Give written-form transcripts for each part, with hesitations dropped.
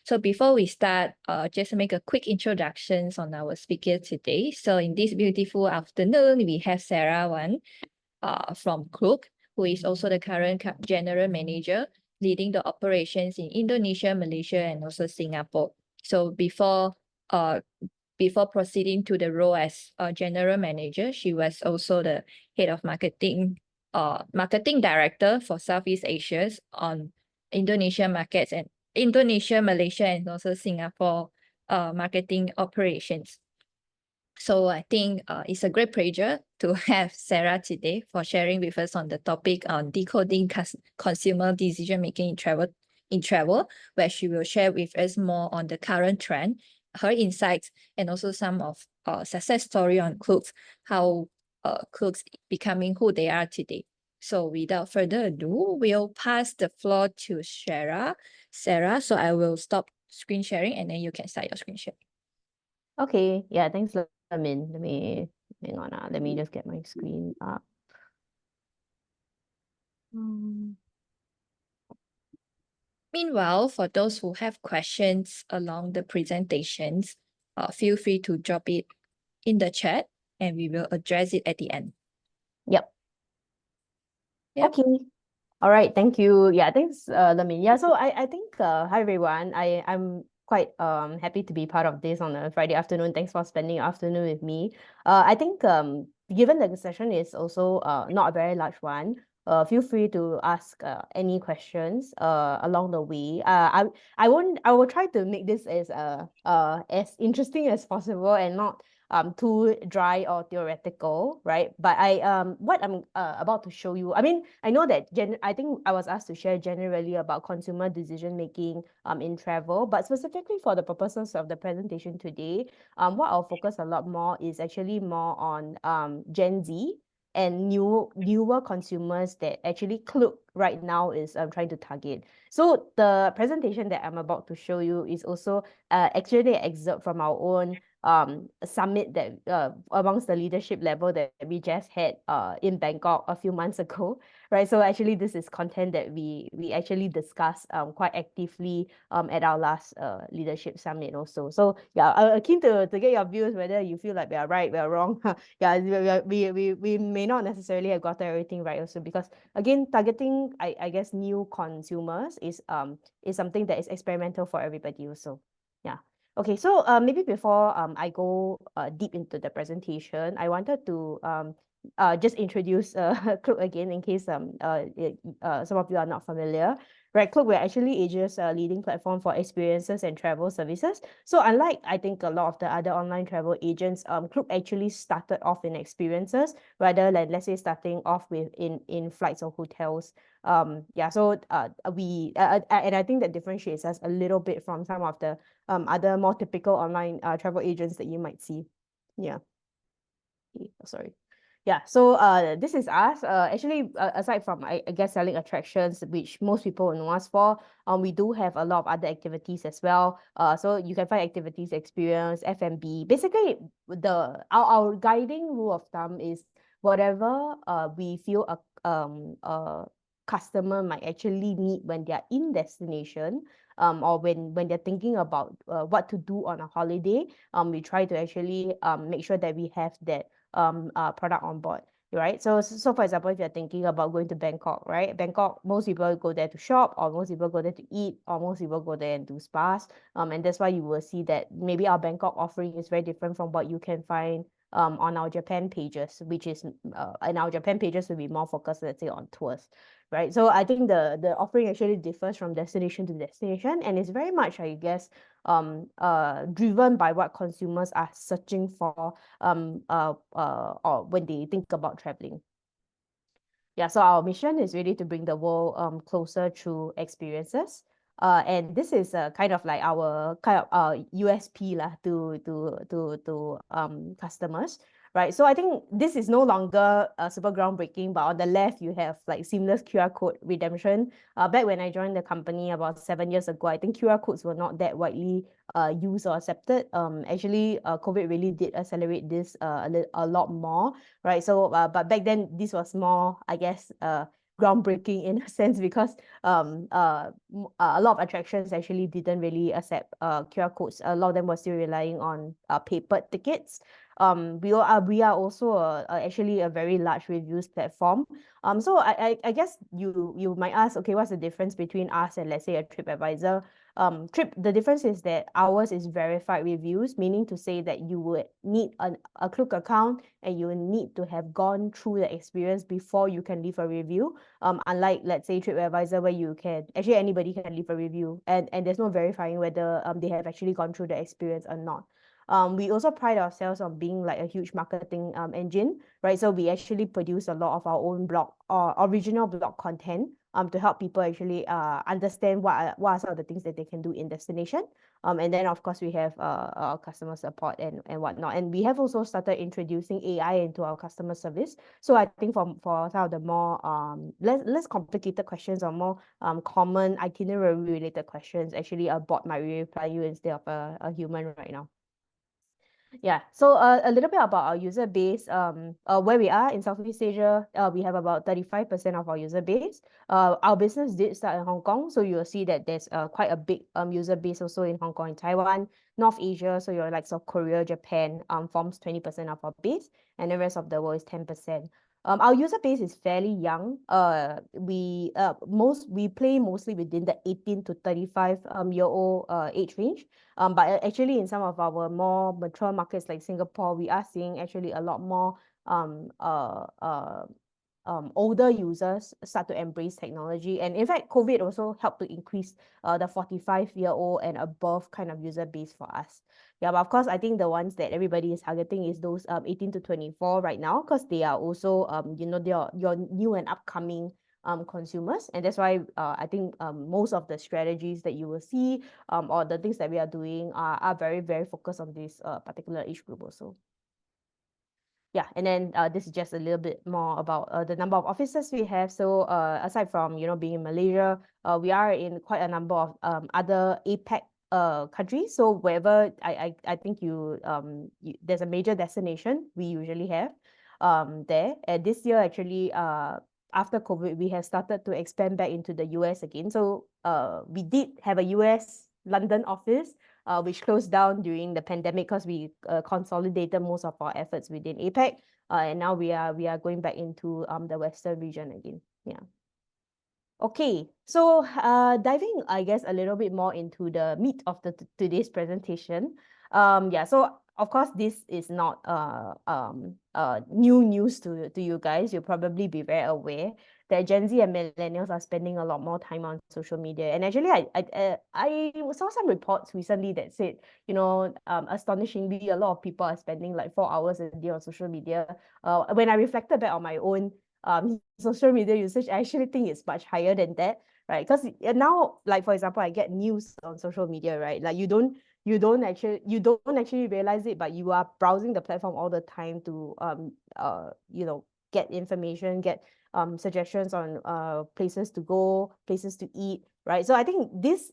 So before we start, just make a quick introductions on our speaker today. So in this beautiful afternoon, we have Sarah Wan from Klook, who is also the current general manager leading the operations in Indonesia, Malaysia, and also Singapore. So before proceeding to the role as a general manager, she was also the head of marketing director for Southeast Asia on Indonesia markets and Indonesia, Malaysia, and also Singapore marketing operations. So I think it's a great pleasure to have Sarah today for sharing with us on the topic on decoding consumer decision making in travel, where she will share with us more on the current trend, her insights, and also some of success story on Klook, how Klook's becoming who they are today. So without further ado, we'll pass the floor to Sarah. So I will stop screen sharing and then you can start your screen sharing. Okay, yeah, thanks, Lamin. Let me hang on. Let me just get my screen up. Meanwhile, for those who have questions along the presentations, feel free to drop it in the chat and we will address it at the end. Yep. Yep. Okay. All right. Thank you. Yeah, thanks, Lamin. Yeah, so I think hi everyone. I'm quite happy to be part of this on a Friday afternoon. Thanks for spending your afternoon with me. I think given that the session is also not a very large one, feel free to ask any questions along the way. I will try to make this as interesting as possible and not too dry or theoretical, right? But what I'm about to show you, I mean, I know that I think I was asked to share generally about consumer decision making in travel, but specifically for the purposes of the presentation today, what I'll focus a lot more is actually more on Gen Z and newer consumers that actually Klook right now is trying to target. So the presentation that I'm about to show you is also actually an excerpt from our own summit that amongst the leadership level that we just had in Bangkok a few months ago, right? So actually this is content that we actually discussed quite actively at our last leadership summit also. So yeah, I'm keen to get your views whether you feel like we are right, we are wrong. Yeah, we may not necessarily have got everything right also, because again, targeting I guess new consumers is something that is experimental for everybody also. Yeah. Okay, so maybe before I go deep into the presentation, I wanted to just introduce Klook again in case some of you are not familiar. Right, Klook, we're actually Asia's leading platform for experiences and travel services. So unlike, I think, a lot of the other online travel agents, Klook actually started off in experiences rather than, let's say, starting off with in flights or hotels. Yeah, so and I think that differentiates us a little bit from some of the other more typical online travel agents that you might see. Yeah. Okay, sorry. Yeah, so this is us. Actually, aside from I guess selling attractions, which most people know us for, we do have a lot of other activities as well. So you can find activities, experience, F&B. Basically, our guiding rule of thumb is whatever we feel a customer might actually need when they are in destination, or when they're thinking about what to do on a holiday. We try to actually make sure that we have that product on board, right? So for example, if you're thinking about going to Bangkok, right? Bangkok, most people go there to shop, or most people go there to eat, or most people go there and do spas. And that's why you will see that maybe our Bangkok offering is very different from what you can find on our Japan pages, which is and our Japan pages will be more focused, let's say, on tours, right? So I think the offering actually differs from destination to destination, and it's very much, I guess, driven by what consumers are searching for or when they think about traveling. Yeah, so our mission is really to bring the world closer through experiences. And this is kind of like our kind of USP lah to customers, right? So I think this is no longer super groundbreaking, but on the left you have like seamless QR code redemption. Back when I joined the company about 7 years ago, I think QR codes were not that widely used or accepted. Actually, COVID really did accelerate this a lot more, right? So but back then this was more, I guess, groundbreaking in a sense, because a lot of attractions actually didn't really accept QR codes. A lot of them were still relying on paper tickets. We are also actually a very large reviews platform. So I guess you might ask, okay, what's the difference between us and, let's say, a TripAdvisor? The difference is that ours is verified reviews, meaning to say that you would need a Klook account and you need to have gone through the experience before you can leave a review. Unlike, let's say, TripAdvisor, where you can actually, anybody can leave a review, and there's no verifying whether they have actually gone through the experience or not. We also pride ourselves on being like a huge marketing engine, right? So we actually produce a lot of our own blog or original blog content to help people actually understand what are some of the things that they can do in destination. And then, of course, we have customer support and whatnot. And we have also started introducing AI into our customer service. So I think for some of the more less complicated questions or more common itinerary related questions, actually a bot might reply you instead of a human right now. Yeah, so a little bit about our user base. Where we are in Southeast Asia, we have about 35% of our user base. Our business did start in Hong Kong, so you'll see that there's quite a big user base also in Hong Kong and Taiwan. North Asia, so your likes of Korea, Japan, forms 20% of our base, and the rest of the world is 10%. Our user base is fairly young. We play mostly within the 18 to 35 year old age range. But actually, in some of our more mature markets like Singapore, we are seeing actually a lot more older users start to embrace technology. And in fact, COVID also helped to increase the 45-year-old and above kind of user base for us. Yeah, but of course, I think the ones that everybody is targeting is those 18 to 24 right now, because they are also they are your new and upcoming consumers. And that's why I think most of the strategies that you will see or the things that we are doing are very, very focused on this particular age group also. Yeah, and then this is just a little bit more about the number of offices we have. So aside from being in Malaysia, we are in quite a number of other APAC countries. So wherever I think there's a major destination, we usually have there. And this year actually after COVID, we have started to expand back into the US again. So we did have a US London office, which closed down during the pandemic because we consolidated most of our efforts within APAC. And now we are going back into the Western region again. Yeah. Okay, so diving, I guess, a little bit more into the meat of today's presentation. Yeah, so of course, this is not new news to you guys. You'll probably be very aware that Gen Z and millennials are spending a lot more time on social media. And actually, I saw some reports recently that said, astonishingly, a lot of people are spending like 4 hours a day on social media. When I reflected back on my own social media usage, I actually think it's much higher than that, right? Because now, like for example, I get news on social media, right? Like you don't actually realize it, but you are browsing the platform all the time to get information, get suggestions on places to go, places to eat, right? So I think this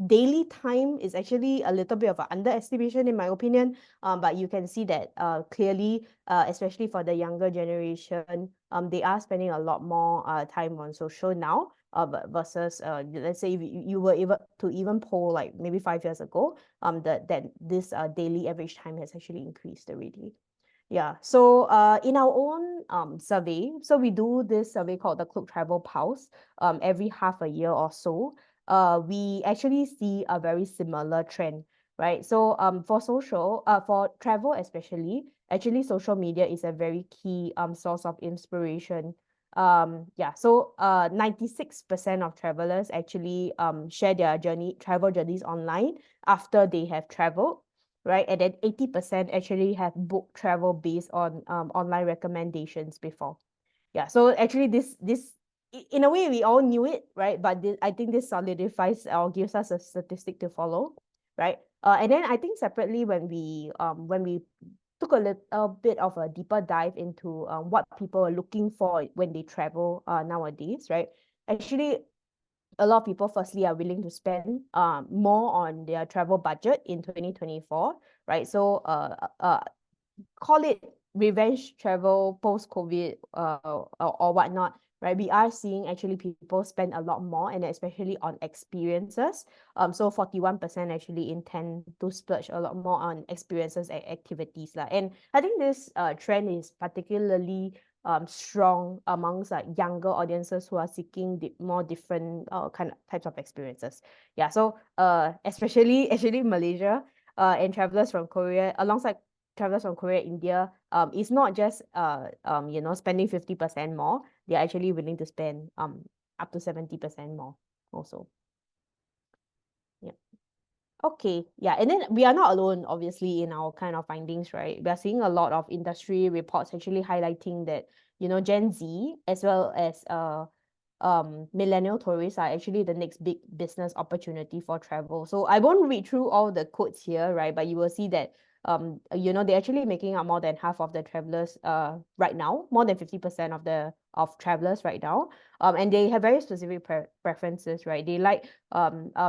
daily time is actually a little bit of an underestimation in my opinion, but you can see that clearly, especially for the younger generation, they are spending a lot more time on social now, versus let's say if you were able to even poll like maybe 5 years ago, that this daily average time has actually increased already. Yeah, so in our own survey, so we do this survey called the Klook Travel Pulse every half a year or so. We actually see a very similar trend, right? So for travel especially, actually social media is a very key source of inspiration. Yeah, so 96% of travelers actually share their travel journeys online after they have traveled, right? And then 80% actually have booked travel based on online recommendations before. Yeah, so actually this in a way we all knew it, right? But I think this solidifies or gives us a statistic to follow, right? And then I think separately when we took a little bit of a deeper dive into what people are looking for when they travel nowadays, right? Actually, a lot of people firstly are willing to spend more on their travel budget in 2024, right? So call it revenge travel post-COVID or whatnot. right? We are seeing actually people spend a lot more, and especially on experiences. So 41% actually intend to splurge a lot more on experiences and activities lah. And I think this trend is particularly strong amongst like younger audiences who are seeking more different kind of types of experiences. Yeah, so especially actually Malaysia and travelers from Korea, alongside travelers from Korea, India, it's not just spending 50% more. They're actually willing to spend up to 70% more also. Yeah. Okay, yeah, and then we are not alone, obviously, in our kind of findings, right? We are seeing a lot of industry reports actually highlighting that, Gen Z as well as millennial tourists are actually the next big business opportunity for travel. So I won't read through all the quotes here, right? But you will see that they're actually making up more than half of the travelers right now, more than 50% of travelers right now. And they have very specific preferences, right? They like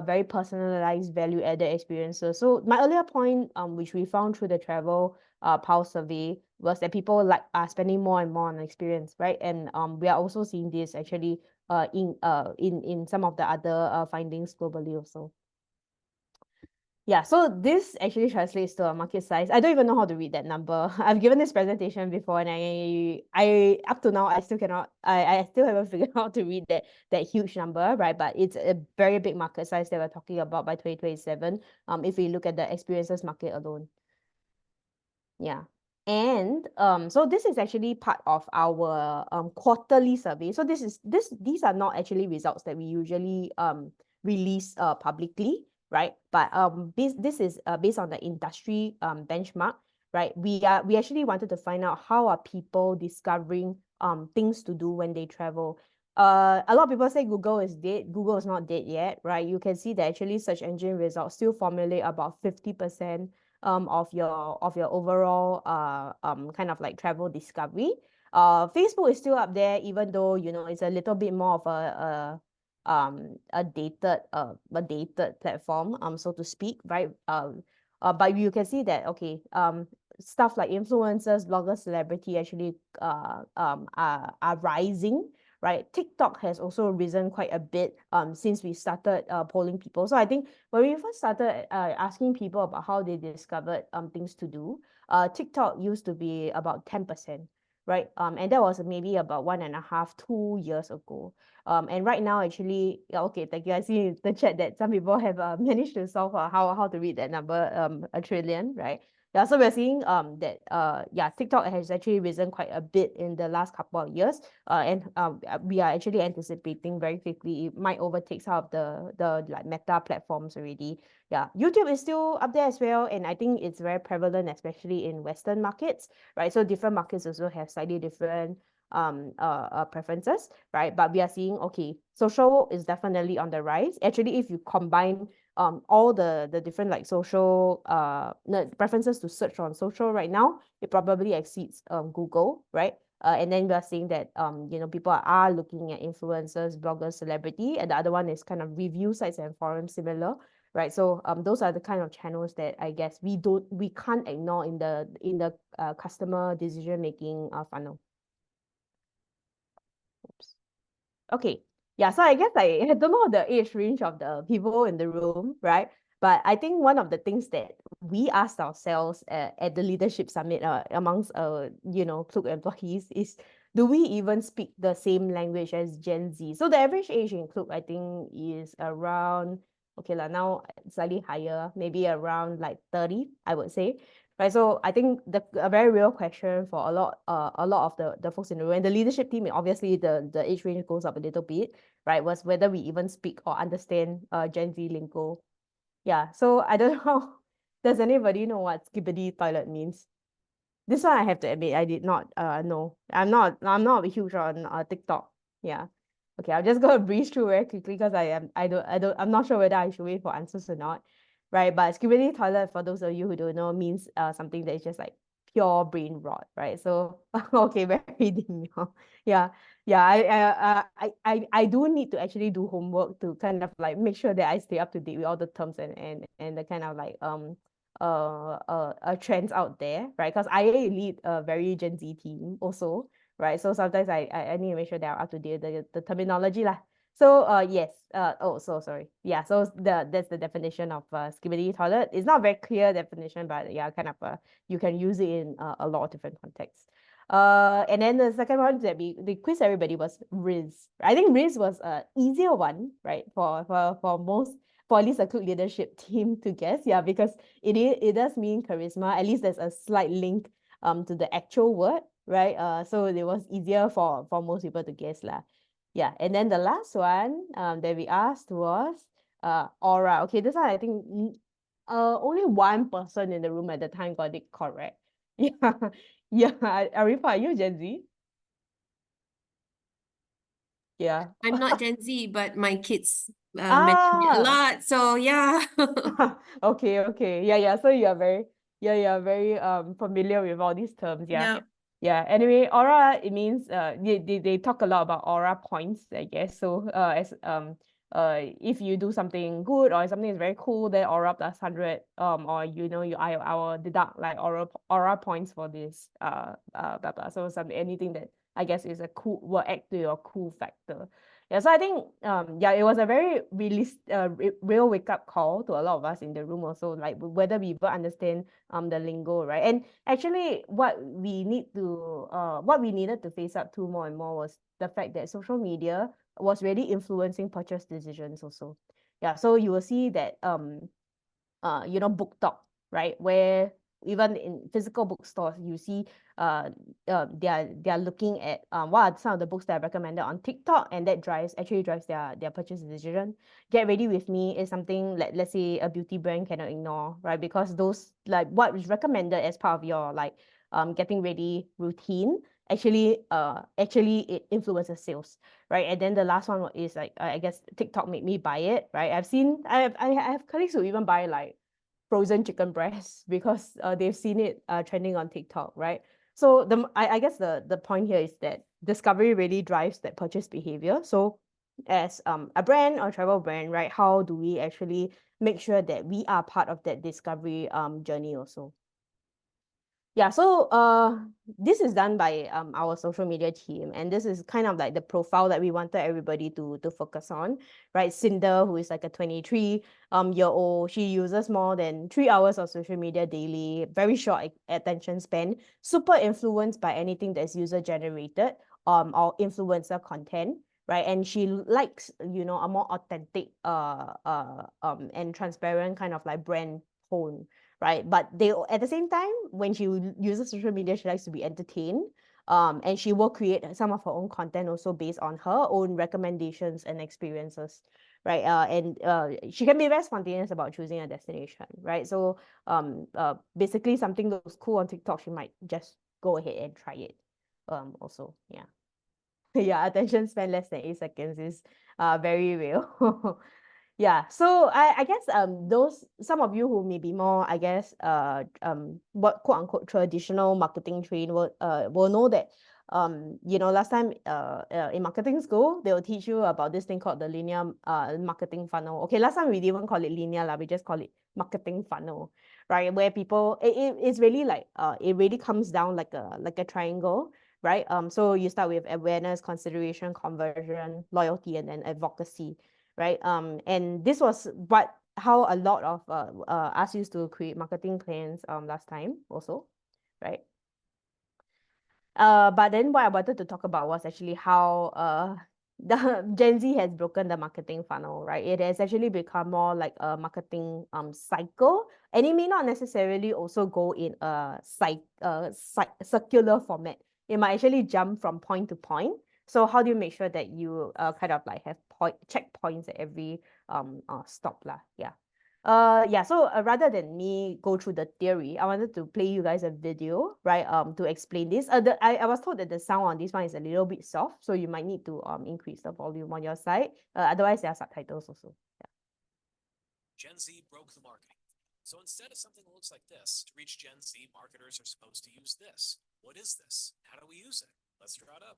very personalized value added experiences. So my earlier point, which we found through the travel pulse survey, was that people are spending more and more on experience, right? And we are also seeing this actually in some of the other findings globally also. Yeah, so this actually translates to a market size. I don't even know how to read that number. I've given this presentation before, and I up to now I still cannot. I still haven't figured out how to read that huge number, right? But it's a very big market size that we're talking about by 2027. If we look at the experiences market alone. Yeah. And so this is actually part of our quarterly survey. So these are not actually results that we usually release publicly, right? But this is based on the industry benchmark, right? We actually wanted to find out how are people discovering things to do when they travel. A lot of people say Google is dead. Google is not dead yet, right? You can see that actually search engine results still formulate about 50% of your overall kind of like travel discovery. Facebook is still up there, even though it's a little bit more of a dated platform, so to speak, right? But you can see that stuff like influencers, bloggers, celebrity actually are rising, right? TikTok has also risen quite a bit since we started polling people. So I think when we first started asking people about how they discovered things to do, TikTok used to be about 10%, right? And that was maybe about 1.5, 2 years ago. And right now, actually, okay, thank you. I see in the chat that some people have managed to solve how to read that number, 1 trillion, right? Yeah, so we're seeing that TikTok has actually risen quite a bit in the last couple of years. And we are actually anticipating very quickly it might overtake some of the like meta platforms already. Yeah, YouTube is still up there as well, and I think it's very prevalent, especially in Western markets, right? So different markets also have slightly different preferences, right? But we are seeing, okay, social is definitely on the rise. Actually, if you combine all the different like social preferences to search on social right now, it probably exceeds Google, right? And then we are seeing that people are looking at influencers, bloggers, celebrity, and the other one is kind of review sites and forums similar, right? So those are the kind of channels that I guess we can't ignore in the customer decision making funnel. Oops. Okay. Yeah, so I guess I don't know the age range of the people in the room, right? But I think one of the things that we asked ourselves at the leadership summit amongst Klook employees is, do we even speak the same language as Gen Z? So the average age in Klook, I think, is around, okay lah, now slightly higher, maybe around like 30, I would say. Right, so I think a very real question for a lot of the folks in the room and the leadership team, obviously the age range goes up a little bit, right? Was whether we even speak or understand Gen Z lingo. Yeah, so I don't know. Does anybody know what skibbity toilet means? This one I have to admit I did not know. I'm not huge on TikTok. Yeah. Okay, I'll just go breeze through very quickly because I'm not sure whether I should wait for answers or not. Right. But skibbity toilet, for those of you who don't know, means something that is just like pure brain rot, right? So okay, very demure. Yeah. Yeah, I do need to actually do homework to kind of like make sure that I stay up to date with all the terms and the kind of like trends out there, right? Because I lead a very Gen Z team also, right? So sometimes I need to make sure that I'm up to date the terminology lah. So yes, so sorry. Yeah, so that's the definition of skibbity toilet. It's not a very clear definition, but yeah, kind of you can use it in a lot of different contexts. And then the second one that we quiz everybody was Riz. I think Riz was a easier one, right? For most, for at least a Klook leadership team to guess. Yeah, because it does mean charisma. At least there's a slight link to the actual word, right? So it was easier for most people to guess lah. Yeah, and then the last one that we asked was aura. Okay, this one I think only one person in the room at the time got it correct. Yeah, yeah. Arifa, are you Gen Z? Yeah. I'm not Gen Z, but my kids mention it a lot. So yeah. Okay, okay. Yeah. So you're very familiar with all these terms. Yeah. Yeah. Yeah. Anyway, aura, it means they talk a lot about aura points, I guess. So as if you do something good or something is very cool, then aura plus 100 or I will deduct like aura points for this blah blah. So something, anything that I guess is a cool, will add to your cool factor. Yeah, so I think it was a very real wake up call to a lot of us in the room also, like whether we even understand the lingo, right? And actually what we needed to face up to more and more was the fact that social media was really influencing purchase decisions also. Yeah, so you will see that book talk, right? Where even in physical bookstores, you see they're looking at what are some of the books that are recommended on TikTok, and that actually drives their purchase decision. Get Ready With Me is something let's say a beauty brand cannot ignore, right? Because those, like, what is recommended as part of your like getting ready routine actually it influences sales, right? And then the last one is like I guess TikTok made me buy it, right? I have colleagues who even buy like frozen chicken breasts because they've seen it trending on TikTok, right? So I guess the point here is that discovery really drives that purchase behavior. So as a brand or travel brand, right, how do we actually make sure that we are part of that discovery journey also? Yeah, so this is done by our social media team, and this is kind of like the profile that we wanted everybody to focus on, right? Cinder, who is like a 23 year old, she uses more than 3 hours of social media daily, very short attention span, super influenced by anything that's user generated or influencer content, right? And she likes, a more authentic and transparent kind of like brand tone, right? But at the same time, when she uses social media, she likes to be entertained. And she will create some of her own content also based on her own recommendations and experiences, right? And she can be very spontaneous about choosing a destination, right? So basically something looks cool on TikTok, she might just go ahead and try it. Also, yeah. Yeah, attention span less than 8 seconds is very real. Yeah, so I guess those, some of you who may be more, I guess what quote unquote traditional marketing trained will know that last time in marketing school they will teach you about this thing called the linear marketing funnel. Okay, last time we didn't call it linear lah, we just call it marketing funnel, right? Where people it's really like it really comes down like a triangle, right? So you start with awareness, consideration, conversion, loyalty, and then advocacy, right? And this was how a lot of us used to create marketing plans last time also, right? But then what I wanted to talk about was actually how the Gen Z has broken the marketing funnel, right? It has actually become more like a marketing cycle, and it may not necessarily also go in a circular format. It might actually jump from point to point. So how do you make sure that you kind of like have checkpoints at every stop lah? Yeah. So rather than me go through the theory, I wanted to play you guys a video, right? To explain this. I was told that the sound on this one is a little bit soft, so you might need to increase the volume on your side. Otherwise, there are subtitles also. Yeah. Gen Z broke the marketing. So instead of something that looks like this, to reach Gen Z, marketers are supposed to use this. What is this? How do we use it? Let's draw it up.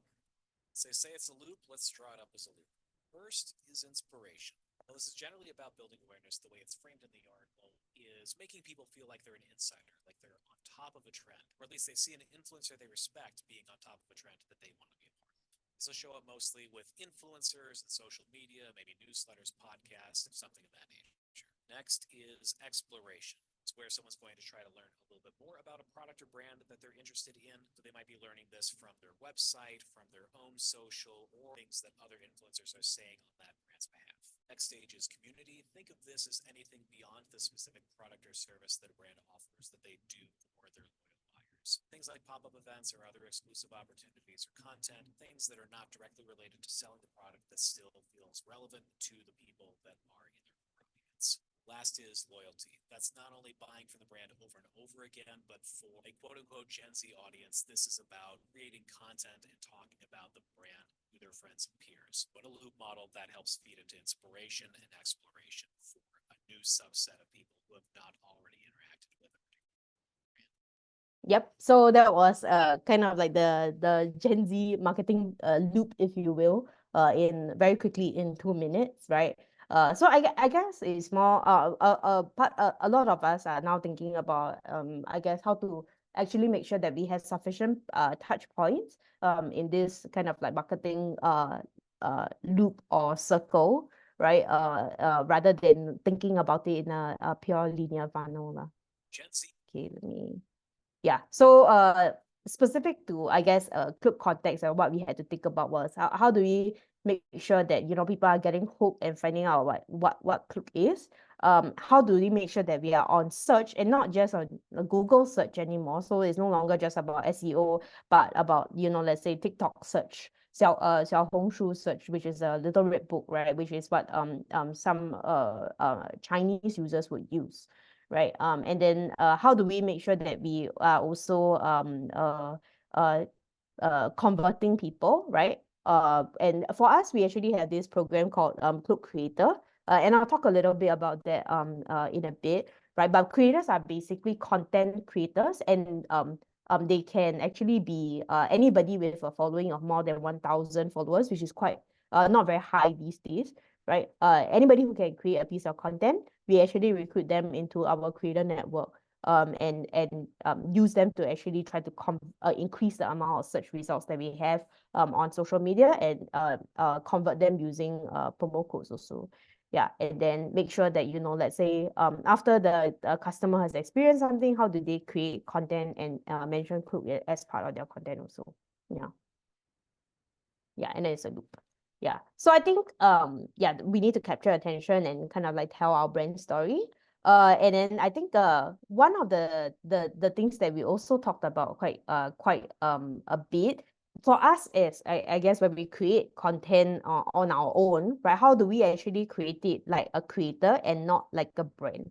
So say it's a loop, let's draw it up as a loop. First is inspiration. Well, this is generally about building awareness. The way it's framed in the article is is making people feel like they're an insider, like they're on top of a trend, or at least they see an influencer they respect being on top of a trend that they want to be a part of. This will show up mostly with influencers and social media, maybe newsletters, podcasts, something of that nature. Next is exploration. It's where someone's going to try to learn a little bit more about a product or brand that they're interested in. So they might be learning this from their website, from their own social, or things that other influencers are saying on that brand's behalf. Next stage is community. Think of this as anything beyond the specific product or service that a brand offers that they do for their loyal buyers. Things like pop-up events or other exclusive opportunities or content, things that are not directly related to selling the product that still feels relevant to the people that are in their audience. Last is loyalty. That's not only buying from the brand over and over again, but for a quote-unquote Gen Z audience, this is about creating content and talking about the brand to their friends and peers. What a loop model that helps feed into inspiration and exploration for a new subset of people who have not already interacted with a particular brand. Yep. So that was kind of like the Gen Z marketing loop, if you will, in very quickly in 2 minutes, right? So I guess it's more a lot of us are now thinking about I guess how to actually make sure that we have sufficient touch points in this kind of like marketing loop or circle, right? Rather than thinking about it in a pure linear funnel lah. Gen Z. Okay, let me. Yeah. So specific to I guess Klook context, and what we had to think about was how do we make sure that people are getting hooked and finding out what Klook is. How do we make sure that we are on search and not just on Google search anymore? So it's no longer just about SEO, but about let's say TikTok search, Xiaohongshu search, which is a little red book, right? Which is what some Chinese users would use. Right. And then how do we make sure that we are also converting people, right? And for us, we actually have this program called Klook Creator. And I'll talk a little bit about that in a bit, right? But creators are basically content creators, and they can actually be anybody with a following of more than 1,000 followers, which is quite not very high these days, right? Anybody who can create a piece of content, we actually recruit them into our creator network and use them to actually try to increase the amount of search results that we have on social media, and convert them using promo codes also. Yeah, and then make sure that, let's say after the customer has experienced something, how do they create content and mention Klook as part of their content also. Yeah. Yeah, and then it's a loop. Yeah. So I think yeah, we need to capture attention and kind of like tell our brand story. And then I think one of the things that we also talked about quite a bit for us is I guess when we create content on our own, right? How do we actually create it like a creator and not like a brand,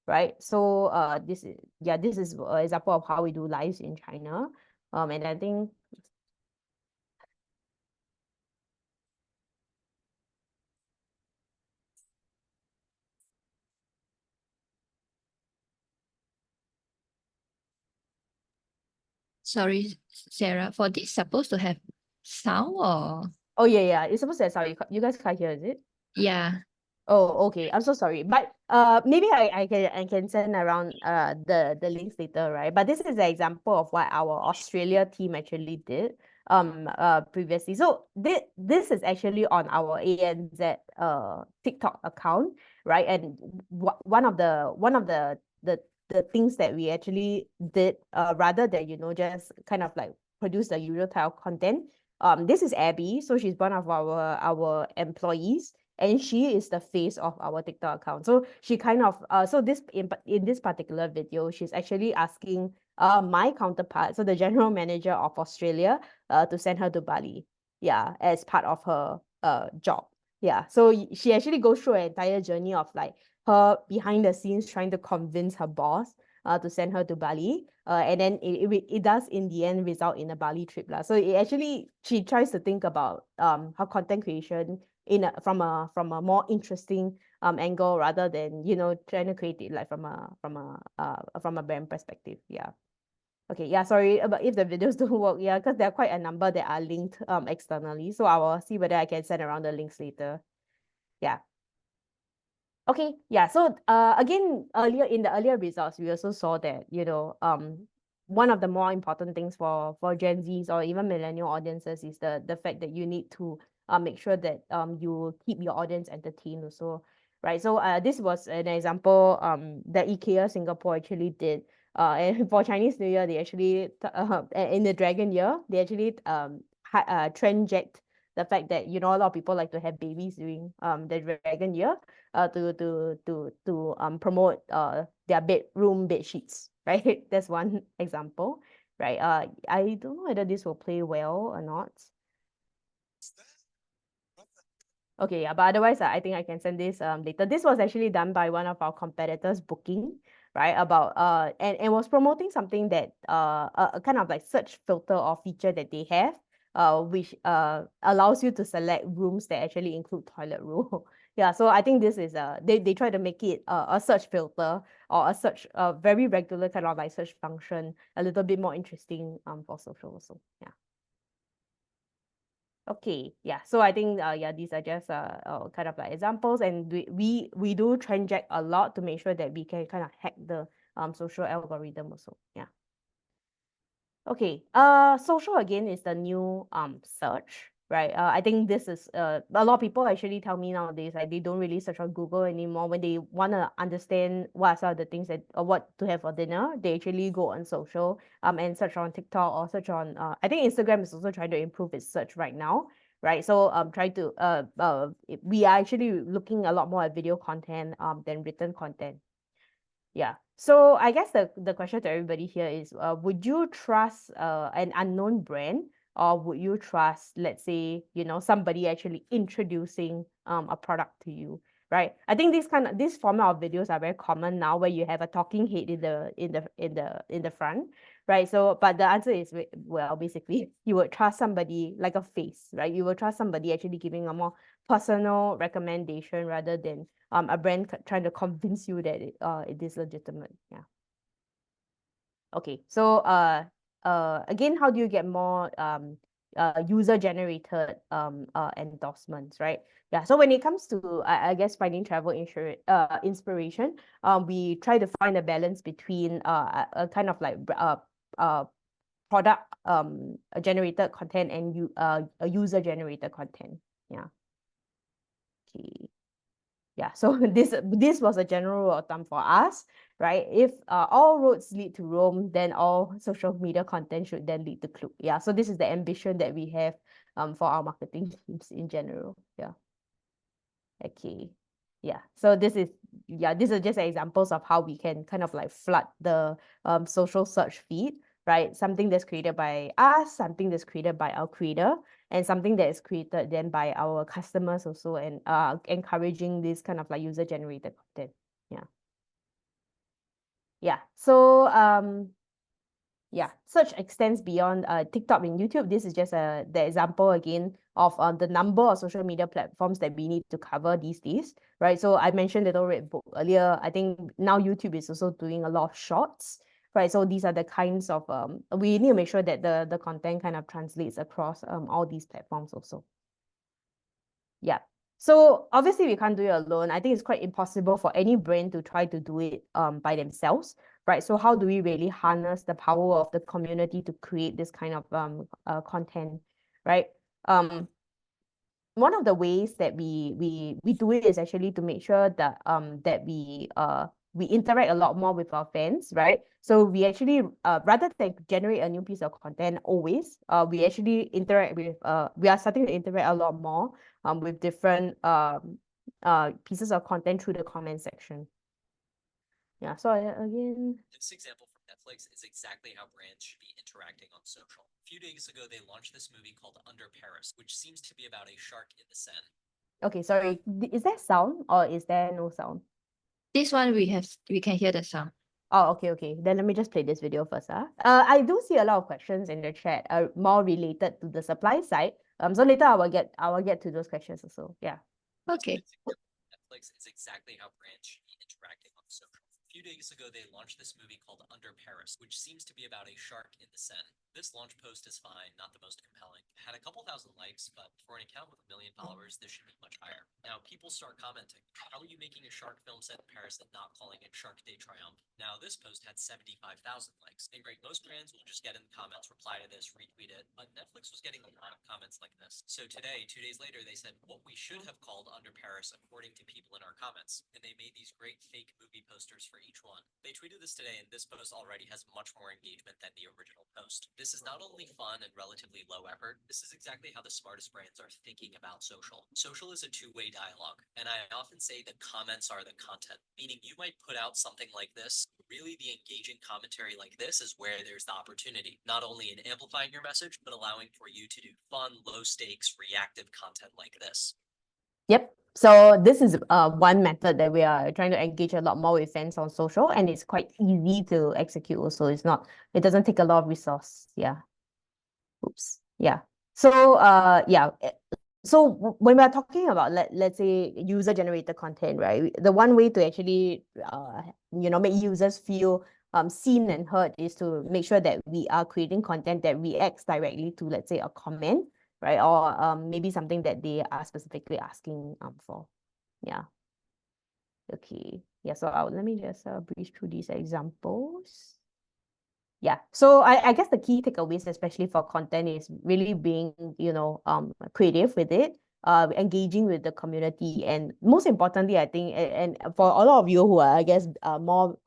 right? So this is an example of how we do lives in China. And I think Sorry, Sarah, for this supposed to have sound or? oh yeah, it's supposed to have sound. You guys can't hear, is it? Yeah. Oh, okay. I'm so sorry. But maybe I can send around the links later, right? But this is an example of what our Australia team actually did previously. So this is actually on our ANZ TikTok account, right? And one of the things that we actually did rather than just kind of like produce the usual type of content. This is Abby, so she's one of our employees, and she is the face of our TikTok account. So she kind of so this in this particular video, she's actually asking my counterpart, so the general manager of Australia, to send her to Bali, yeah, as part of her job. Yeah, so she actually goes through an entire journey of like her behind the scenes trying to convince her boss to send her to Bali. And then it does in the end result in a Bali trip lah. So it actually, she tries to think about her content creation from a more interesting angle, rather than trying to create it like from a brand perspective. Yeah. Okay, yeah, sorry about if the videos don't work, yeah, because there are quite a number that are linked externally. So I will see whether I can send around the links later. Yeah. Okay, yeah. So again, in the earlier results, we also saw that, one of the more important things for Gen Zs or even millennial audiences is the fact that you need to make sure that you keep your audience entertained also, right? So this was an example that IKEA Singapore actually did. And for Chinese New Year, they actually in the Dragon Year, they actually trend jacked the fact that a lot of people like to have babies during the Dragon Year to promote their bedroom bed sheets, right? That's one example, right? I don't know whether this will play well or not. Okay, yeah, but otherwise, I think I can send this later. This was actually done by one of our competitors, Booking, right? About and was promoting something that a kind of like search filter or feature that they have, which allows you to select rooms that actually include toilet roll. Yeah, so I think this is they try to make it a search filter or a search very regular kind of like search function a little bit more interesting for social also. Yeah. Okay, yeah. So I think yeah, these are just kind of like examples, and we do trend check a lot to make sure that we can kind of hack the social algorithm also. Yeah. Okay. Social again is the new search, right? I think this is a lot of people actually tell me nowadays like they don't really search on Google anymore when they want to understand what are some of the things that or what to have for dinner. They actually go on social and search on TikTok or search on I think Instagram is also trying to improve its search right now, right? So try to we are actually looking a lot more at video content than written content. Yeah. So I guess the question to everybody here is, would you trust an unknown brand, or would you trust, let's say, somebody actually introducing a product to you, right? I think this format of videos are very common now, where you have a talking head in the front, right? So, but the answer is, well, basically, you would trust somebody like a face, right? You would trust somebody actually giving a more personal recommendation rather than a brand trying to convince you that it is legitimate. Yeah. Okay. So again, how do you get more user generated endorsements, right? Yeah. So when it comes to I guess finding travel inspiration, we try to find a balance between a kind of like product generated content and a user generated content. Yeah. Okay. Yeah, so this was a general rule of thumb for us, right? If all roads lead to Rome, then all social media content should then lead to Klook. Yeah, so this is the ambition that we have for our marketing teams in general. Yeah. Okay. Yeah. So these are just examples of how we can kind of like flood the social search feed, right? Something that's created by us, something that's created by our creator, and something that is created then by our customers also, and encouraging this kind of like user generated content. Yeah. Yeah. So yeah, search extends beyond TikTok and YouTube. This is just the example again of the number of social media platforms that we need to cover these days, right? So I mentioned Little Red Book earlier. I think now YouTube is also doing a lot of shorts, right? So these are the kinds of we need to make sure that the content kind of translates across all these platforms also. Yeah. So obviously we can't do it alone. I think it's quite impossible for any brand to try to do it by themselves, right? So how do we really harness the power of the community to create this kind of content, right? One of the ways that we do it is actually to make sure that that we interact a lot more with our fans, right? So we actually rather than generate a new piece of content always, we actually interact with we are starting to interact a lot more with different pieces of content through the comment section. Yeah. So again, This example from Netflix is exactly how brands should be interacting on social. A few days ago, they launched this movie called Under Paris, which seems to be about a shark in the Seine. okay, sorry, is there sound or is there no sound? This one we can hear the sound. Oh, okay. Then let me just play this video first. I do see a lot of questions in the chat, more related to the supply side. So later I will get to those questions also. Yeah. Okay. Netflix is exactly how brands should be interacting on social. A few days ago, they launched this movie called Under Paris, which seems to be about a shark in the Seine. This launch post is fine, not the most compelling. It had a couple thousand likes, but for an account with 1 million followers, this should be much higher. Now, people start commenting, how are you making a shark film set in Paris and not calling it Shark Day Triomphe? Now, this post had 75,000 likes. And great, most brands will just get in the comments, reply to this, retweet it, but Netflix was getting a lot of comments like this. So today, 2 days later, they said what we should have called Under Paris according to people in our comments, and they made these great fake movie posters for each one. They tweeted this today, and this post already has much more engagement than the original post. This is not only fun and relatively low effort, this is exactly how the smartest brands are thinking about social. Social is a two-way dialogue, and I often say the comments are the content, meaning you might put out something like this. Really, the engaging commentary like this is where there's the opportunity, not only in amplifying your message, but allowing for you to do fun, low-stakes, reactive content like this. Yep. So this is one method that we are trying to engage a lot more with fans on social, and it's quite easy to execute also. It doesn't take a lot of resource. Yeah. Oops. Yeah. So yeah. So when we're talking about let's say user generated content, right? The one way to actually make users feel seen and heard is to make sure that we are creating content that reacts directly to, let's say, a comment, right? Or maybe something that they are specifically asking for. Yeah. Okay. Yeah. So let me just breeze through these examples. Yeah. So I guess the key takeaways, especially for content, is really being, creative with it, engaging with the community, and most importantly, I think, and for a lot of you who are, I guess, more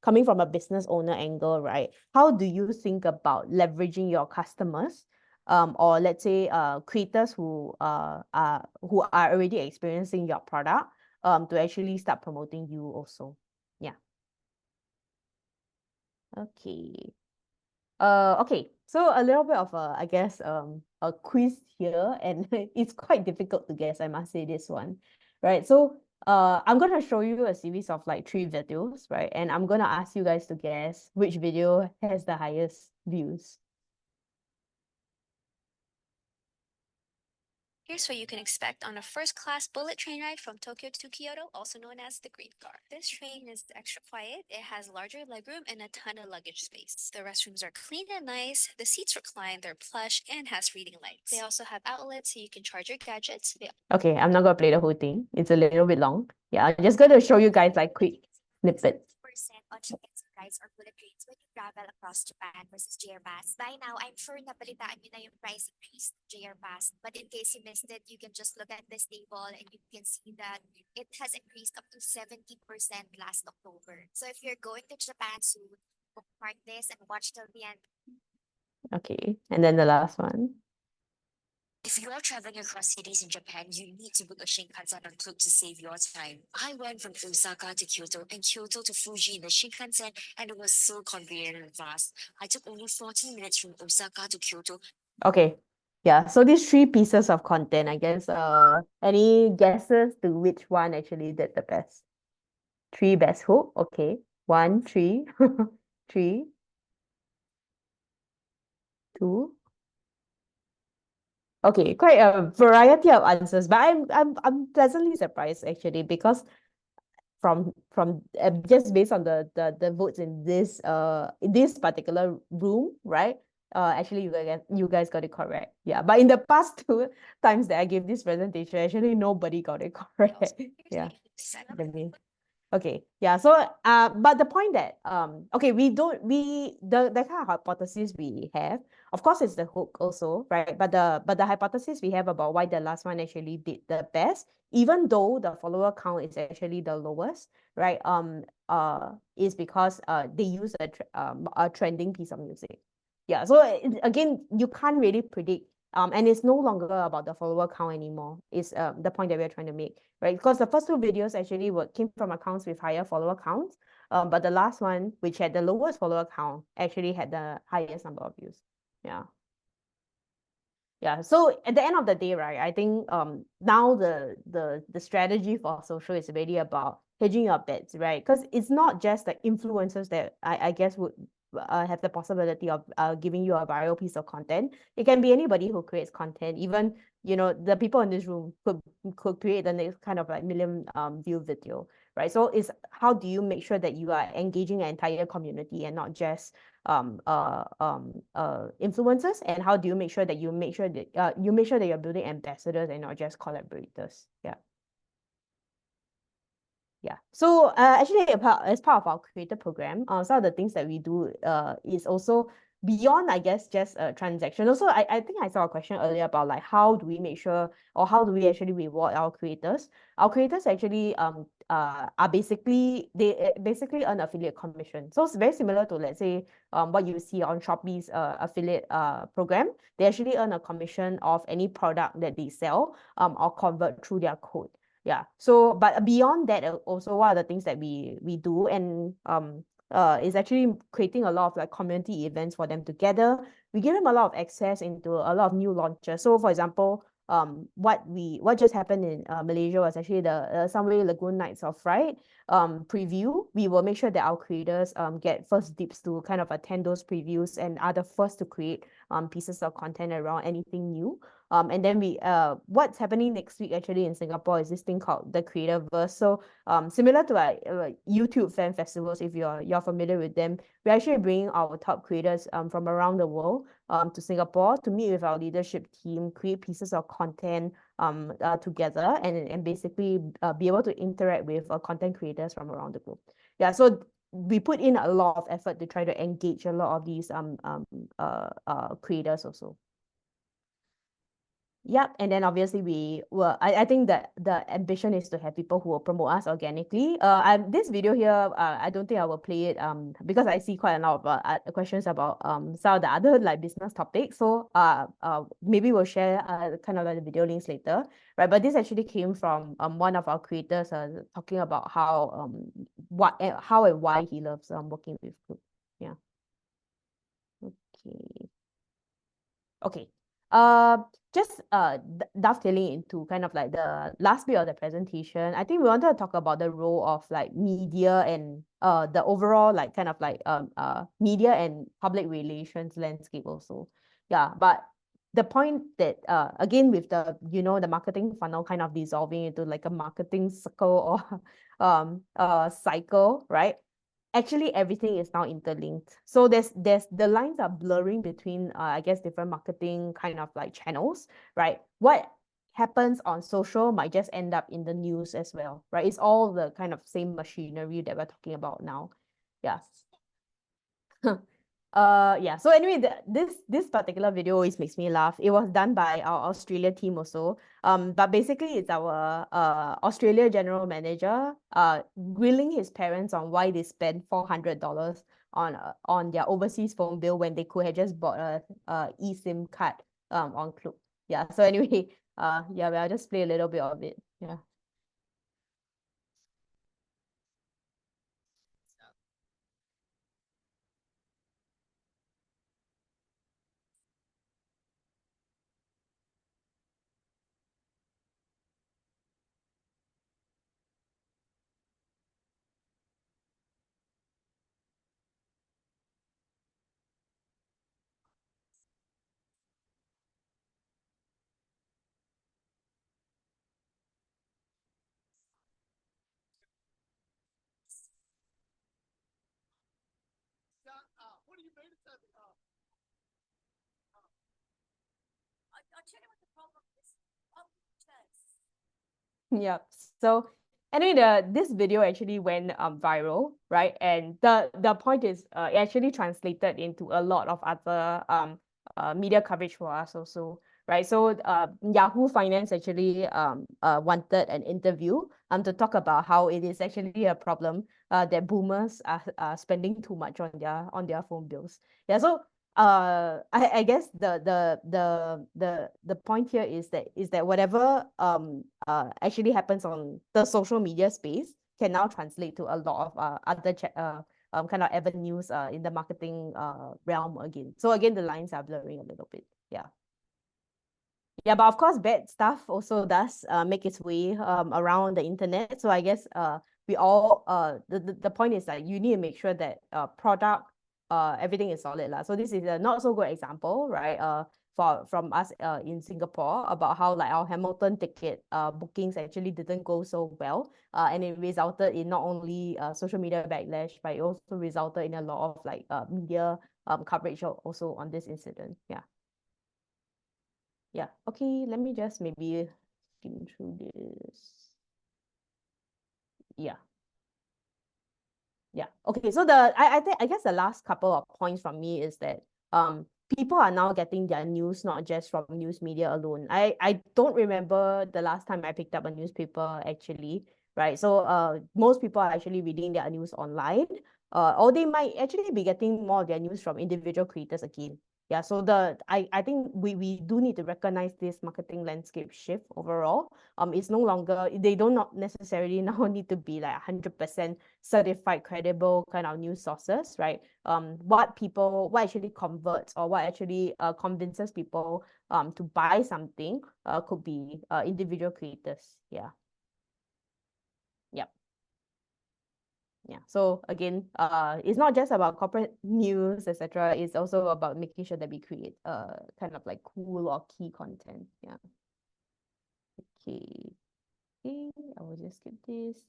coming from a business owner angle, right? How do you think about leveraging your customers, or let's say, creators who are already experiencing your product, to actually start promoting you also? Yeah. Okay. Okay. So a little bit of I guess a quiz here, and it's quite difficult to guess, I must say, this one. Right. So I'm gonna show you a series of like 3 videos, right? And I'm gonna ask you guys to guess which video has the highest views. Here's what you can expect on a first-class bullet train ride from Tokyo to Kyoto, also known as the Green Car. This train is extra quiet, it has larger legroom and a ton of luggage space. The restrooms are clean and nice, the seats recline, they're plush, and has reading lights. They also have outlets so you can charge your gadgets. Okay, I'm not gonna play the whole thing. It's a little bit long. Yeah, I'm just gonna show you guys like quick snippets. % on tickets and rides or bullet trains when you travel across Japan versus JR Pass. By now, I'm sure nabalitaan nyo na yung price increase of JR Pass. But in case you missed it, you can just look at this table and you can see that it has increased up to 70% last October. So if you're going to Japan soon, bookmark this and watch till the end. Okay, and then the last one. If you are traveling across cities in Japan, you need to book a Shinkansen on Klook to save your time. I went from Osaka to Kyoto and Kyoto to Fuji in the Shinkansen, and it was so convenient and fast. I took only 14 minutes from Osaka to Kyoto. Okay. Yeah, so these 3 pieces of content, I guess, any guesses to which one actually did the best? 3 best hook. Okay. 1, 3, 3, 2. Okay, quite a variety of answers, but I'm pleasantly surprised actually, because from just based on the votes in this particular room, right? Actually you guys got it correct. Yeah, but in the past 2 times that I gave this presentation, actually nobody got it correct. Yeah. Okay, yeah. So but the point that okay, the kind of hypothesis we have, of course, it's the hook also, right? But the hypothesis we have about why the last one actually did the best, even though the follower count is actually the lowest, right? Is because they use a trending piece of music. Yeah. So again, you can't really predict. And it's no longer about the follower count anymore. Is the point that we're trying to make, right? Because the first 2 videos actually came from accounts with higher follower counts, but the last one, which had the lowest follower count, actually had the highest number of views. Yeah. Yeah. So at the end of the day, right, I think now the strategy for social is really about hedging your bets, right? Because it's not just the influencers that I guess would have the possibility of giving you a viral piece of content. It can be anybody who creates content. Even, the people in this room could create the next kind of like million view video, right? So it's how do you make sure that you are engaging an entire community and not just influencers, and how do you make sure that you make sure that you're building ambassadors and not just collaborators? Yeah. So actually, as part of our creator program, some of the things that we do is also beyond, I guess, just a transaction. Also, I think I saw a question earlier about like how do we make sure, or how do we actually reward our creators? Our creators actually are basically basically earn affiliate commission. So it's very similar to, let's say, what you see on Shopee's affiliate program. They actually earn a commission of any product that they sell or convert through their code. Yeah. So, but beyond that, also what are the things that we do, and is actually creating a lot of like community events for them to gather. We give them a lot of access into a lot of new launches. So, for example, what just happened in Malaysia was actually the Sunway Lagoon Nights of Fright preview. We will make sure that our creators get first dips to kind of attend those previews and are the first to create pieces of content around anything new. And then what's happening next week actually in Singapore is this thing called the Creatorverse. So similar to like YouTube fan festivals, if you're familiar with them, we're actually bringing our top creators from around the world to Singapore to meet with our leadership team, create pieces of content together, and basically be able to interact with content creators from around the globe. Yeah, so we put in a lot of effort to try to engage a lot of these creators also. Yep, and then obviously I think that the ambition is to have people who will promote us organically. This video here, I don't think I will play it because I see quite a lot of questions about some of the other like business topics. So maybe we'll share kind of like the video links later, right? But this actually came from one of our creators talking about how and why he loves working with Klook. Yeah. Okay. Just dovetailing into kind of like the last bit of the presentation, I think we wanted to talk about the role of like media and the overall like kind of like media and public relations landscape also. Yeah, but the point that again with the the marketing funnel kind of dissolving into like a marketing circle or cycle, right? Actually everything is now interlinked. So there's the lines are blurring between I guess different marketing kind of like channels, right? What happens on social might just end up in the news as well, right? It's all the kind of same machinery that we're talking about now. Yeah. Yeah, so anyway, this particular video always makes me laugh. It was done by our Australia team also. But basically it's our Australia general manager grilling his parents on why they spent $400 on their overseas phone bill when they could have just bought a eSIM card on Klook. Yeah, so anyway, yeah, I'll just play a little bit of it. Yeah. Yep. So anyway, this video actually went viral, right? And the point is it actually translated into a lot of other media coverage for us also, right? So Yahoo Finance actually wanted an interview to talk about how it is actually a problem that boomers are spending too much on their phone bills. Yeah, so I guess the point here is that whatever actually happens on the social media space can now translate to a lot of other kind of avenues in the marketing realm again. So again, the lines are blurring a little bit. Yeah. Yeah, but of course, bad stuff also does make its way around the internet. So I guess we all the point is that you need to make sure that product everything is solid lah. So this is a not so good example, right? from us in Singapore about how like our Hamilton ticket bookings actually didn't go so well, and it resulted in not only social media backlash, but it also resulted in a lot of like media coverage also on this incident. Yeah. Okay, let me just maybe skim through this. Yeah. Okay. So I guess the last couple of points from me is that people are now getting their news not just from news media alone. I don't remember the last time I picked up a newspaper actually, right? So most people are actually reading their news online, or they might actually be getting more of their news from individual creators again. Yeah, so I think we do need to recognize this marketing landscape shift overall. It's no longer, they do not necessarily now need to be like 100% certified, credible kind of news sources, right? What actually converts or what actually convinces people to buy something could be individual creators. Yeah. So again, it's not just about corporate news, etc. It's also about making sure that we create kind of like cool or key content. Yeah. Okay. I will just skip this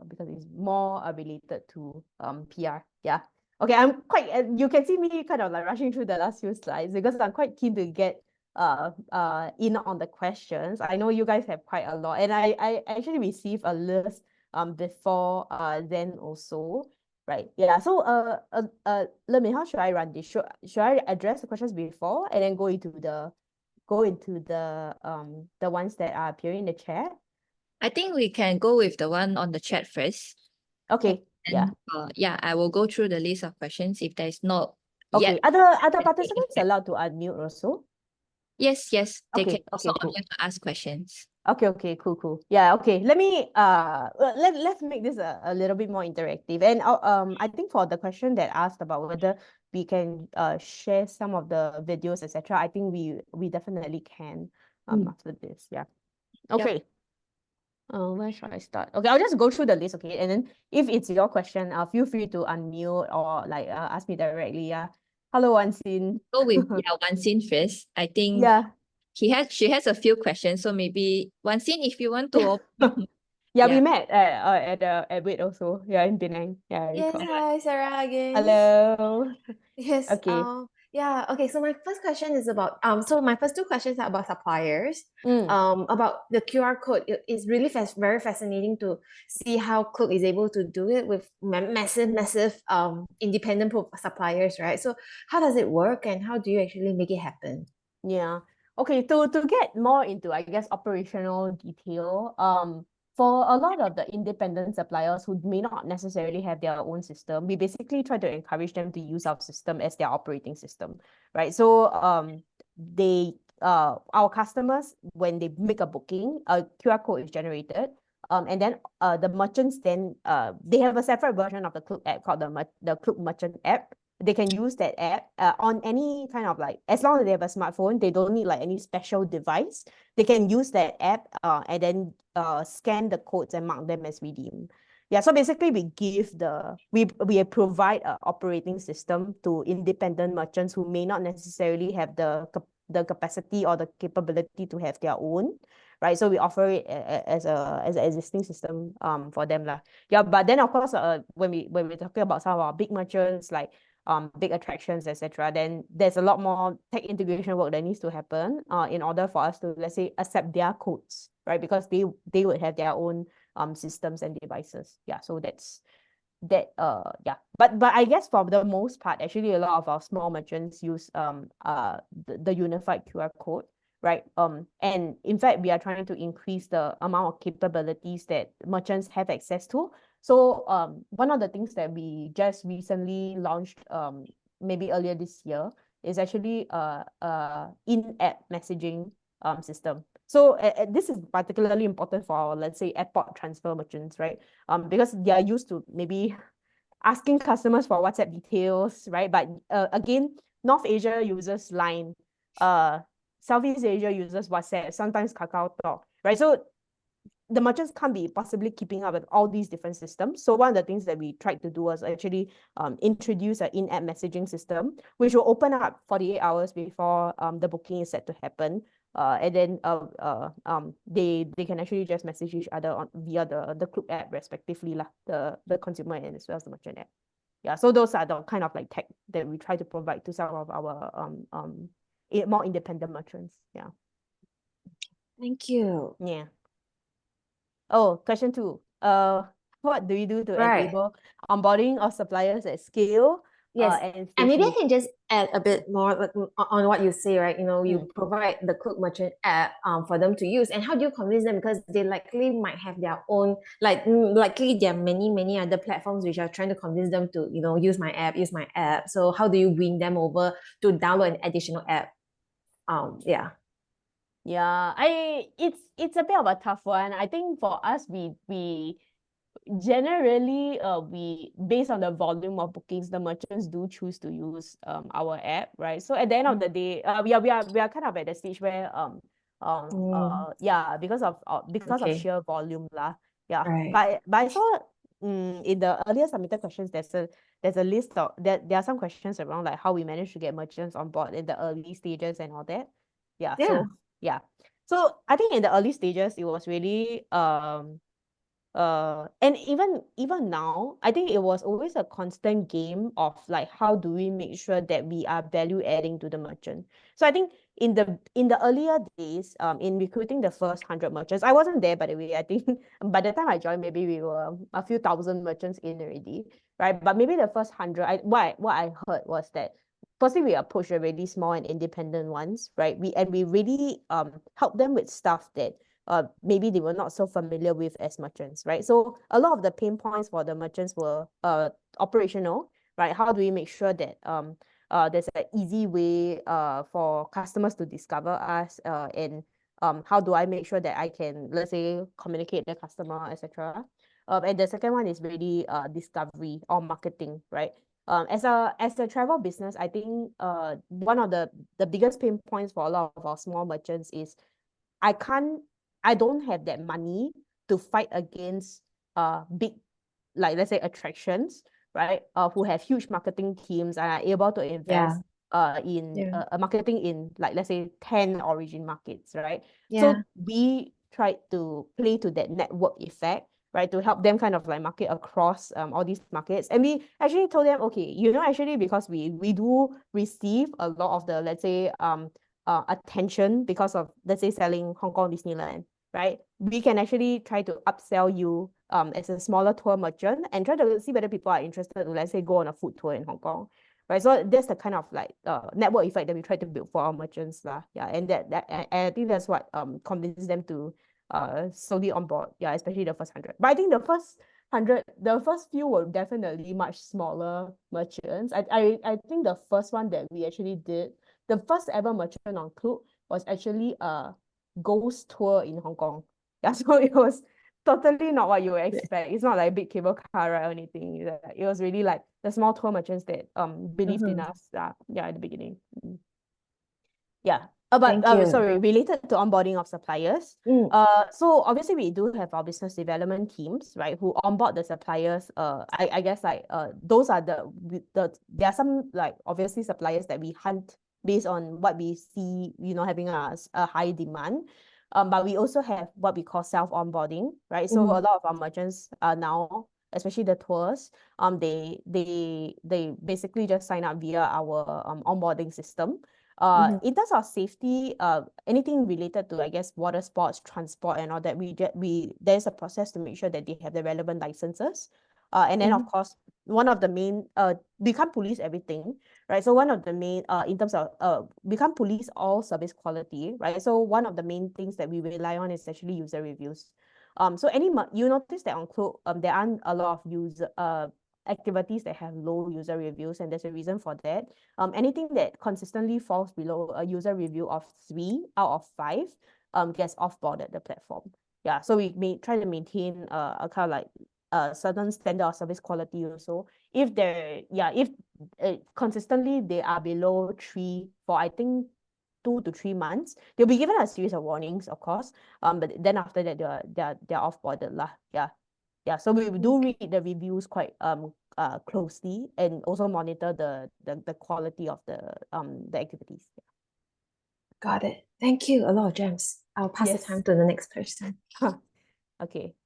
because it's more related to PR. Yeah. Okay, I'm quite, you can see me kind of like rushing through the last few slides because I'm quite keen to get in on the questions. I know you guys have quite a lot, and I actually received a list before then also, right? Yeah. So let me, how should I run this? Should I address the questions before and then go into the ones that are appearing in the chat? I think we can go with the one on the chat first. Okay. And I will go through the list of questions if there's not Okay. yet. Are the participants allowed to unmute also? Yes, they Okay, can also cool. unmute to ask questions. Okay, cool. Yeah, okay. Let me let's make this a little bit more interactive. And I think for the question that asked about whether we can share some of the videos, etc., I think we definitely can after this. Yeah. Okay. Where should I start? Okay, I'll just go through the list, okay? And then if it's your question, feel free to unmute or like ask me directly. Yeah. Hello, Wansin. Go with Wansin first. I think she has a few questions, so maybe Wansin, if you want to Yeah, we met at WIT also. Yeah, in Penang. Yeah, I Yes, recall. hi Sarah again. Hello. Yes. Okay. Yeah. Okay. So my first question is about So my first two questions are about suppliers. About the QR code. It is really very fascinating to see how Klook is able to do it with massive independent suppliers, right? So how does it work, and how do you actually make it happen? Yeah. Okay. To get more into, I guess, operational detail. For a lot of the independent suppliers who may not necessarily have their own system, we basically try to encourage them to use our system as their operating system, right? So our customers, when they make a booking, a QR code is generated. And then the merchants then they have a separate version of the Klook app called the Klook Merchant app. They can use that app on any kind of like, as long as they have a smartphone, they don't need like any special device. They can use that app and then scan the codes and mark them as redeem. Yeah, so basically we provide an operating system to independent merchants who may not necessarily have the capacity or the capability to have their own, right? So we offer it as an existing system for them lah. Yeah, but then of course when we're talking about some of our big merchants like big attractions, etc., then there's a lot more tech integration work that needs to happen in order for us to, let's say, accept their codes, right? Because they would have their own systems and devices. Yeah, so that's that. Yeah, but I guess for the most part, actually, a lot of our small merchants use the unified QR code, right? And in fact, we are trying to increase the amount of capabilities that merchants have access to. So one of the things that we just recently launched maybe earlier this year is actually in-app messaging system. So this is particularly important for our, let's say, airport transfer merchants, right? Because they are used to maybe asking customers for WhatsApp details, right? But again, North Asia uses Line, Southeast Asia uses WhatsApp, sometimes KakaoTalk, right? So the merchants can't be possibly keeping up with all these different systems. So one of the things that we tried to do was actually introduce an in-app messaging system, which will open up 48 hours before the booking is set to happen. And then they can actually just message each other via the Klook app respectively, the consumer and as well as the merchant app. Yeah, so those are the kind of like tech that we try to provide to some of our more independent merchants. Yeah. Thank you. Yeah. Oh, question 2. What do you do to Right. enable onboarding of suppliers at scale? Yes. And And maybe I safely? can just add a bit more on what you say, right? You Mm. provide the Klook merchant app for them to use. And how do you convince them? Because they likely might have their own, likely there are many other platforms which are trying to convince them to, use my app. So how do you win them over to download an additional app? Yeah. Yeah, it's a bit of a tough one. I think for us, we generally we based on the volume of bookings, the merchants do choose to use our app, right? So at the end of the day, we are kind of at the stage where yeah, because of Okay. sheer volume lah. Yeah. Right. But I saw in the earlier submitted questions, there's a list of there are some questions around like how we managed to get merchants on board in the early stages and all that. Yeah. Yeah. So yeah. So I think in the early stages, it was really and even now, I think it was always a constant game of like how do we make sure that we are value adding to the merchant. So I think in the earlier days, in recruiting the first 100 merchants, I wasn't there, by the way. I think by the time I joined, maybe we were a few thousand merchants in already, right? But maybe the first 100, what I heard was that firstly, we approached the really small and independent ones, right? We really help them with stuff that maybe they were not so familiar with as merchants, right? So a lot of the pain points for the merchants were operational, right? How do we make sure that there's an easy way for customers to discover us, and how do I make sure that I can, let's say, communicate with the customer, etc. And the second one is really discovery or marketing, right? As a travel business, I think one of the biggest pain points for a lot of our small merchants is I don't have that money to fight against big, like let's say attractions, right? Who have huge marketing teams and are able to invest in marketing in, like, let's say 10 origin markets, right? Yeah. So we tried to play to that network effect, right, to help them kind of like market across all these markets. And we actually told them, okay, actually, because we do receive a lot of the, let's say, attention because of, let's say, selling Hong Kong Disneyland, right? We can actually try to upsell you as a smaller tour merchant and try to see whether people are interested to, let's say, go on a food tour in Hong Kong, right? So that's the kind of like network effect that we try to build for our merchants lah. Yeah, and I think that's what convinces them to slowly on board. Yeah, especially the first 100. But I think the first few were definitely much smaller merchants. I think the first one that we actually did, the first ever merchant on Klook was actually a ghost tour in Hong Kong. Yeah, so it was totally not what you would expect. It's not like a big cable car ride or anything. It was really like the small tour merchants that believed in us. Yeah, at the beginning. Yeah. But sorry, related to onboarding of suppliers. So obviously we do have our business development teams, right, who onboard the suppliers. I guess like those are there are some like obviously suppliers that we hunt based on what we see, having a high demand. But we also have what we call self-onboarding, right? So a lot of our merchants are now, especially the tours, they basically just sign up via our onboarding system. In terms of safety, anything related to, I guess, water sports, transport, and all that, there's a process to make sure that they have the relevant licenses. And then of course, one of the main, we can't police everything, right? So one of the main, in terms of, we can't police all service quality, right? So one of the main things that we rely on is actually user reviews. So you notice that on Klook, there aren't a lot of activities that have low user reviews, and there's a reason for that. Anything that consistently falls below a user review of 3 out of 5 gets off-boarded the platform. Yeah, so we try to maintain a kind of like a certain standard of service quality also. If consistently they are below 3 for, I think, 2 to 3 months. They'll be given a series of warnings, of course. But then after that, they're off-boarded lah. Yeah. So we do read the reviews quite closely and also monitor the quality of the activities. Got it. Thank you. A lot of gems. I'll pass the Yes. time to the next person. Okay.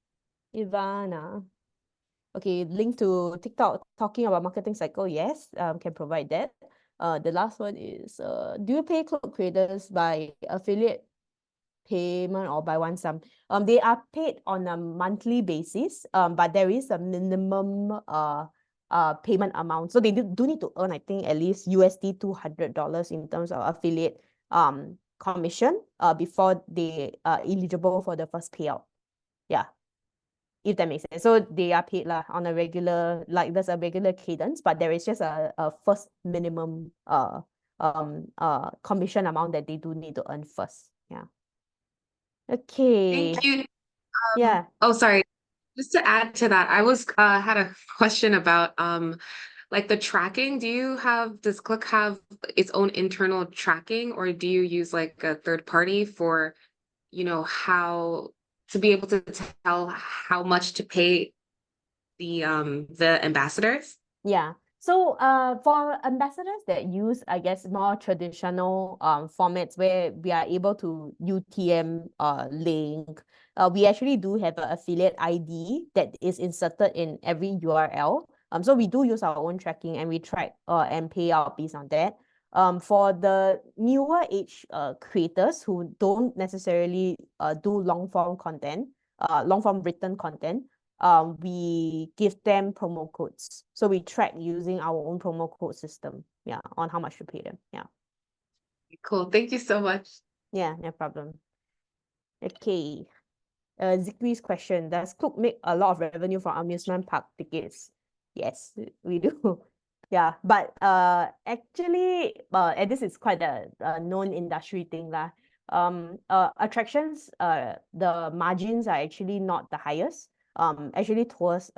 Ivana. Okay, link to TikTok talking about marketing cycle. Yes, can provide that. The last one is do you pay Klook creators by affiliate payment or by one sum? They are paid on a monthly basis. But there is a minimum payment amount. So they do need to earn, I think, at least USD $200 in terms of affiliate commission before they are eligible for the first payout. Yeah, if that makes sense. So they are paid on a regular, like there's a regular cadence, but there is just a first minimum commission amount that they do need to earn first. Yeah. Okay. Thank you. Yeah. Oh, sorry. Just to add to that, I was had a question about like the tracking. Does Klook have its own internal tracking, or do you use like a third party for, how to be able to tell how much to pay the ambassadors? Yeah. So for ambassadors that use, I guess, more traditional formats where we are able to UTM link, we actually do have an affiliate ID that is inserted in every URL. So we do use our own tracking and we track and pay out based on that. For the newer age creators who don't necessarily do long form content, long form written content, we give them promo codes. So we track using our own promo code system, on how much to pay them. Yeah. Cool. Thank you so much. Yeah, no problem. Okay. Zikri's question, does Klook make a lot of revenue from amusement park tickets? Yes, we do. Yeah, but actually, and this is quite a known industry thing lah. Attractions, the margins are actually not the highest. Actually tours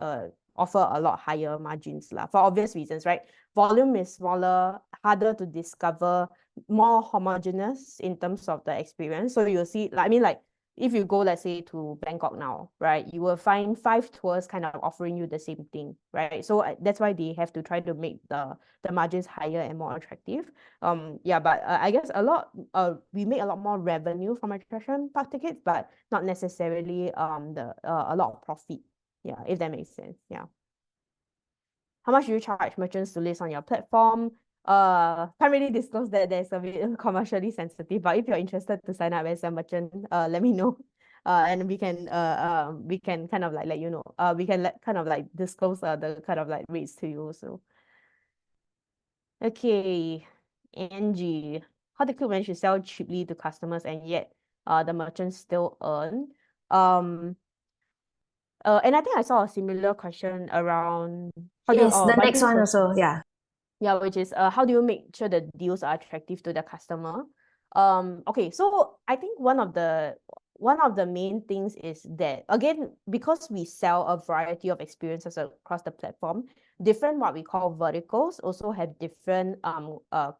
offer a lot higher margins lah, for obvious reasons, right? Volume is smaller, harder to discover, more homogeneous in terms of the experience. So you'll see, like if you go, let's say, to Bangkok now, right, you will find 5 tours kind of offering you the same thing, right? So that's why they have to try to make the margins higher and more attractive. Yeah, but I guess we make a lot more revenue from attraction park tickets, but not necessarily a lot of profit. Yeah, if that makes sense. Yeah. How much do you charge merchants to list on your platform? Can't really disclose that. There's a bit commercially sensitive, but if you're interested to sign up as a merchant, let me know. And we can kind of like let you know. We can kind of like disclose the kind of like rates to you. So okay, Angie, how did Klook manage to sell cheaply to customers and yet the merchants still earn? And I think I saw a similar question around Yes, the next one also, yeah. Yeah, which is how do you make sure the deals are attractive to the customer? Okay, so I think one of the main things is that, again, because we sell a variety of experiences across the platform, different what we call verticals also have different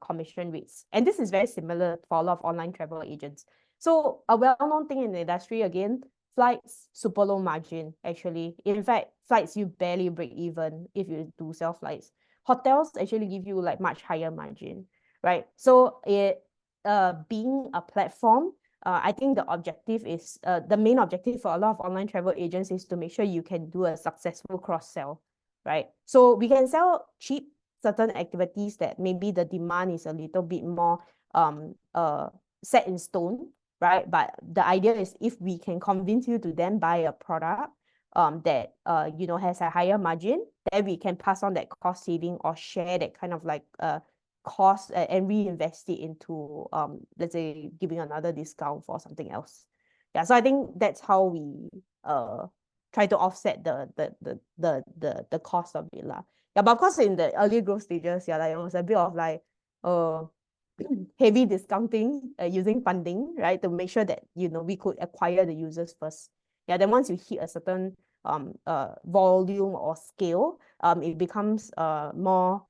commission rates. And this is very similar for a lot of online travel agents. So a well-known thing in the industry, again, flights, super low margin, actually. In fact, flights, you barely break even if you do sell flights. Hotels actually give you like much higher margin, right? So being a platform, I think the objective is, the main objective for a lot of online travel agents is to make sure you can do a successful cross-sell, right? So we can sell cheap certain activities that maybe the demand is a little bit more set in stone, right? But the idea is if we can convince you to then buy a product that has a higher margin, then we can pass on that cost saving or share that kind of like cost and reinvest it into let's say giving another discount for something else. Yeah, so I think that's how we try to offset the cost of it lah. Yeah, but of course in the early growth stages, yeah, like it was a bit of like heavy discounting using funding, right, to make sure that we could acquire the users first. Yeah, then once you hit a certain volume or scale, it becomes more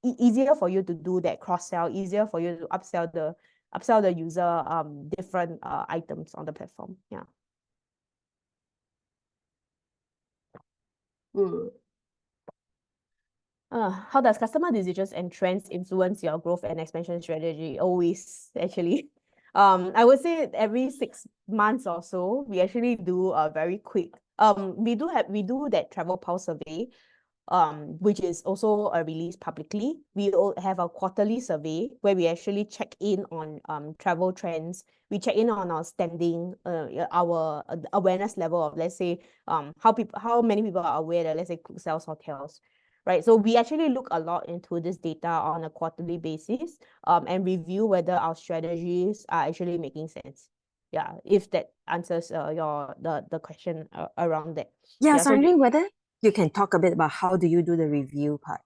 easier for you to do that cross-sell, easier for you to upsell upsell the user different items on the platform. Yeah. How does customer decisions and trends influence your growth and expansion strategy? Always, actually. I would say every 6 months or so, we actually do a very quick. We do that travel pulse survey, which is also released publicly. We have a quarterly survey where we actually check in on travel trends. We check in on our standing, our awareness level of, let's say, how many people are aware that, let's say, Klook sells hotels, right? So we actually look a lot into this data on a quarterly basis, and review whether our strategies are actually making sense. Yeah, if that answers the question around that. Yeah, Yeah, so I'm wondering whether you can talk a bit about how do you do the review part?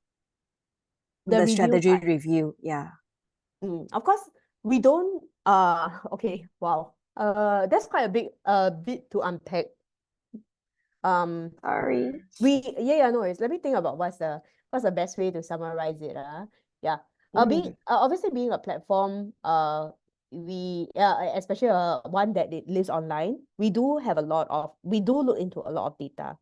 The review strategy part. review, yeah. Of course, we don't okay, wow. That's quite a bit to unpack. Sorry. No worries. Let me think about what's the best way to summarize it. Yeah. Obviously being a platform, we especially one that it lives online, we do look into a lot of data.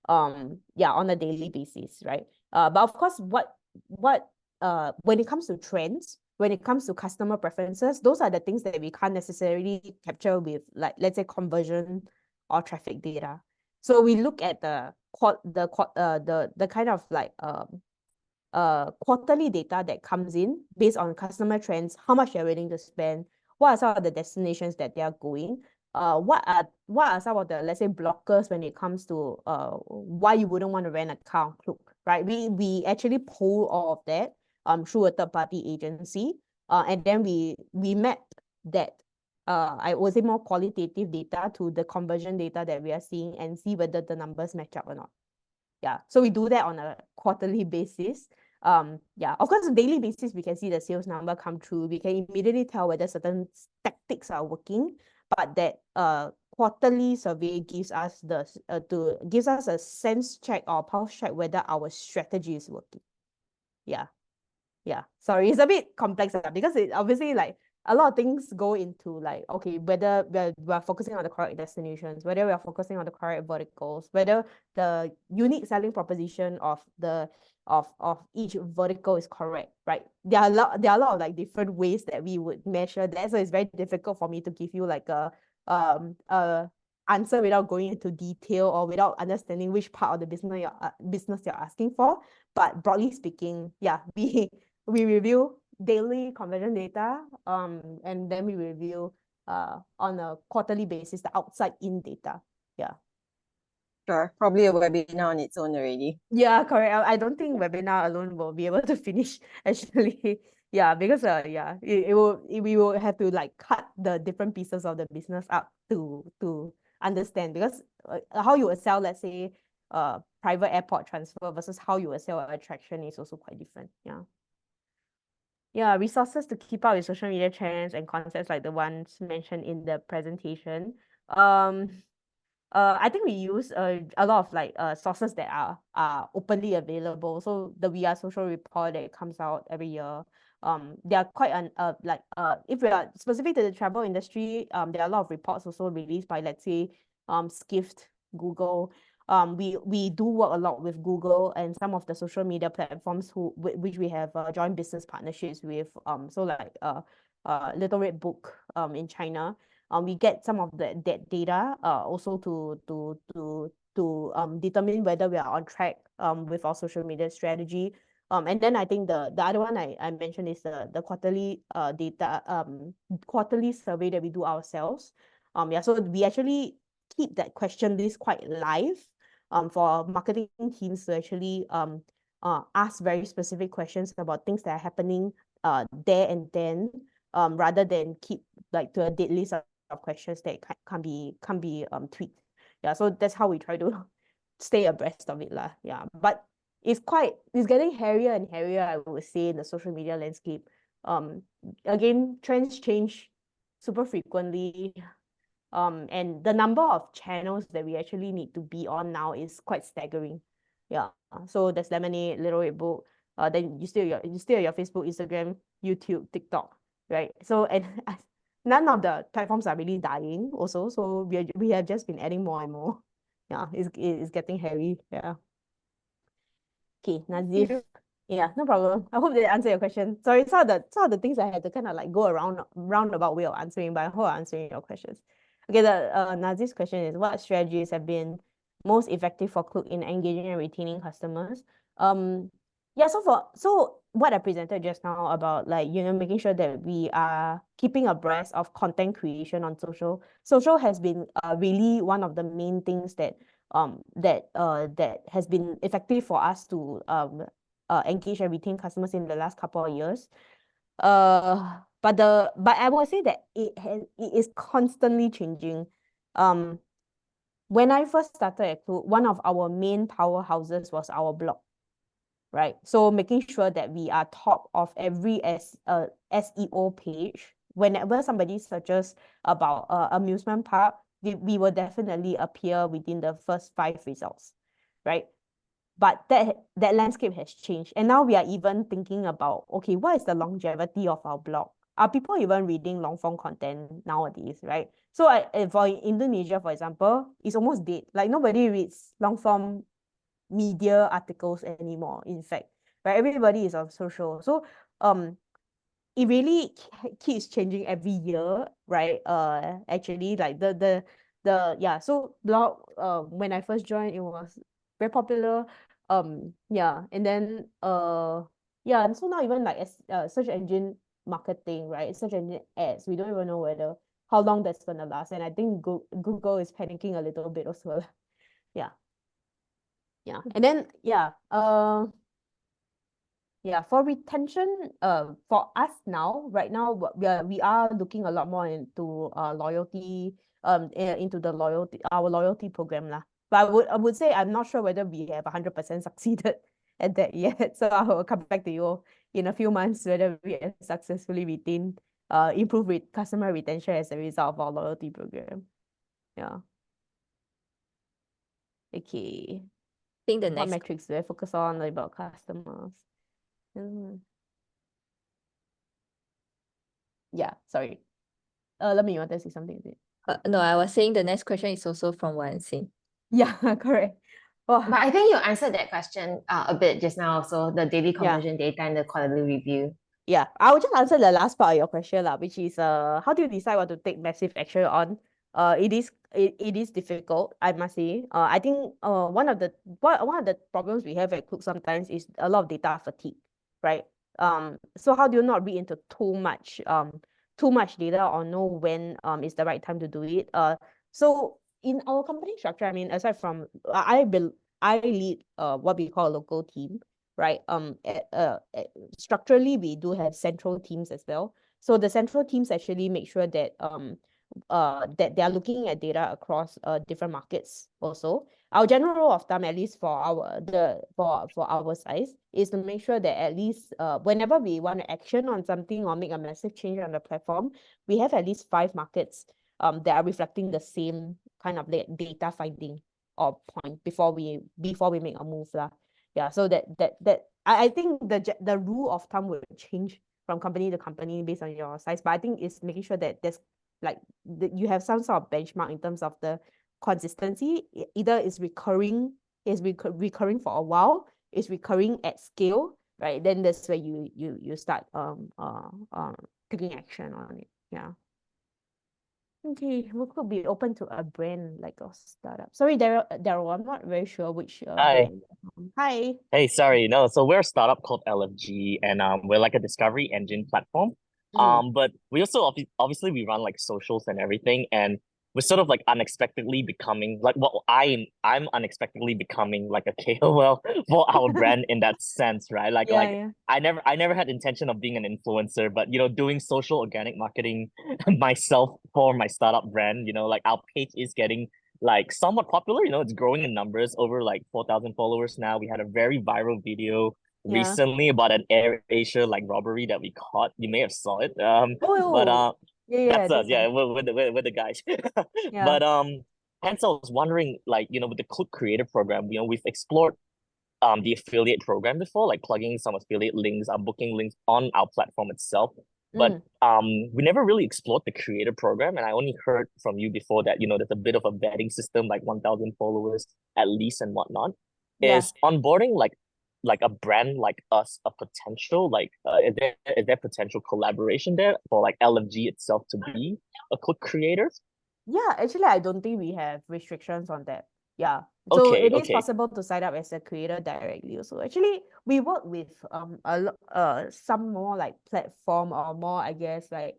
On a daily basis, right? But of course, when it comes to trends, when it comes to customer preferences, those are the things that we can't necessarily capture with, like, let's say, conversion or traffic data. So we look at the kind of like quarterly data that comes in based on customer trends, how much they're willing to spend, what are some of the destinations that they are going, what are some of the, let's say, blockers when it comes to why you wouldn't want to rent a car on Klook, right? We actually pull all of that through a third-party agency, and then we map that I would say more qualitative data to the conversion data that we are seeing and see whether the numbers match up or not. Yeah, so we do that on a quarterly basis. Yeah, of course, on a daily basis, we can see the sales number come through. We can immediately tell whether certain tactics are working, but that quarterly survey gives us a sense check or pulse check whether our strategy is working. Yeah. Sorry, it's a bit complex because it obviously, like, a lot of things go into, like, okay, whether we're focusing on the correct destinations, whether we are focusing on the correct verticals, whether the unique selling proposition of each vertical is correct, right? There are a lot of, like, different ways that we would measure that, so it's very difficult for me to give you, like, a answer without going into detail or without understanding which part of the business you're asking for. But broadly speaking, yeah, we review daily conversion data, and then we review on a quarterly basis the outside-in data. Yeah. Sure, probably a webinar on its own already. Yeah, correct. I don't think webinar alone will be able to finish, actually. Yeah, because we will have to, like, cut the different pieces of the business up to understand, because how you would sell, let's say, private airport transfer versus how you would sell an attraction is also quite different. Yeah, resources to keep up with social media trends and concepts like the ones mentioned in the presentation. I think we use a lot of, like, sources that are openly available. So the We Are Social report that comes out every year. They are quite if we are specific to the travel industry, there are a lot of reports also released by, let's say, Skift, Google. We do work a lot with Google and some of the social media platforms which we have joint business partnerships with. So, like, Little Red Book in China. We get some of that data also to determine whether we are on track with our social media strategy. And then I think the other one I mentioned is the quarterly data quarterly survey that we do ourselves. So we actually keep that question list quite live for marketing teams to actually ask very specific questions about things that are happening there and then, rather than keep, like, to a dead list of questions that can't be tweaked. Yeah, so that's how we try to stay abreast of it lah. Yeah, but it's getting hairier and hairier, I would say, in the social media landscape. Again, trends change super frequently. And the number of channels that we actually need to be on now is quite staggering. Yeah. So there's Lemonade, Little Red Book. Then you still have your Facebook, Instagram, YouTube, TikTok. right? So, and none of the platforms are really dying also. So we have just been adding more and more. Yeah, it's getting hairy. Yeah. Okay, Nazif. Yeah, no problem. I hope they answer your question. Sorry, some of the things I had to kind of like go around roundabout way of answering, but I hope I'm answering your questions. Okay, the Nazif's question is, what strategies have been most effective for Klook in engaging and retaining customers? Yeah, so what I presented just now about like, you know, making sure that we are keeping abreast of content creation on social. Social has been really one of the main things that that has been effective for us to engage and retain customers in the last couple of years. But I would say that it is constantly changing. When I first started at Klook, one of our main powerhouses was our blog, right? So making sure that we are top of every SEO page. Whenever somebody searches about amusement park, we will definitely appear within the first 5 results, right? But that landscape has changed. And now we are even thinking about, okay, what is the longevity of our blog? Are people even reading long form content nowadays, right? So for Indonesia, for example, it's almost dead. Like nobody reads long form media articles anymore, in fact, right? Everybody is on social. So it really keeps changing every year, right? Actually, like yeah, so blog when I first joined, it was very popular. Yeah, and then yeah, and so now even like as search engine marketing, right? Search engine ads, we don't even know whether how long that's gonna last. And I think Google is panicking a little bit as well. Yeah. Yeah. And then yeah, yeah, for retention, for us now, right now, we are looking a lot more into loyalty, into the our loyalty program lah. But I would say I'm not sure whether we have 100% succeeded at that yet. So I will come back to you in a few months whether we have successfully retained, improved customer retention as a result of our loyalty program. Yeah. Okay. I think the What next metrics do I focus on about customers? Yeah, sorry. Let me, you want to say something? Is it? no, I was saying the next question is also from Wan Xin. Yeah, correct. Oh, But I think you answered that question a bit just now. So the daily Yeah. conversion data and the quarterly review. yeah. I will just answer the last part of your question, which is how do you decide what to take massive action on? It is difficult, I must say. I think one of the problems we have at Klook sometimes is a lot of data fatigue, right? So how do you not read into too much data or know when is the right time to do it? So in our company structure, I mean, aside from I lead what we call a local team, right? Structurally, we do have central teams as well. So the central teams actually make sure that that they are looking at data across different markets also. Our general rule of thumb, at least for our size, is to make sure that at least whenever we want to action on something or make a massive change on the platform, we have at least 5 markets that are reflecting the same kind of data finding or point before we make a move lah. Yeah, so that I think the rule of thumb will change from company to company based on your size, but I think it's making sure that there's like you have some sort of benchmark in terms of the consistency. Either it's recurring for a while, it's recurring at scale, right? Then that's where you start taking action on it. Yeah. Okay, we could be open to a brand like a startup. Sorry, Daryl, I'm not very sure which Hi. brand. Hi. Hey, sorry, no. So we're a startup called LFG, and we're like a discovery engine platform. But we also obviously we run like socials and everything, and we're sort of like unexpectedly becoming like I'm unexpectedly becoming like a KOL for our brand in that sense, right? Like Yeah. I never had intention of being an influencer, but doing social organic marketing myself for my startup brand, like our page is getting like somewhat popular. It's growing in numbers, over like 4,000 followers now. We had a very viral video Yeah. recently about an Air Asia like robbery that we caught. You may have saw it. But yeah, that's us. Yeah, we're the guys. Yeah. But hence I was wondering, like, with the Klook Creative Program, we've explored the affiliate program before, like plugging some affiliate links, booking links on our platform itself. but we never really explored the creator program, and I only heard from you before that there's a bit of a vetting system, like 1,000 followers at least and whatnot. Yeah. Is onboarding like a brand like us a potential, like is there potential collaboration there for like LFG itself to be a Klook creator? Yeah, actually, I don't think we have restrictions on that. Yeah. So Okay, it is okay. possible to sign up as a creator directly also. Actually, we work with some more like platform or more, I guess, like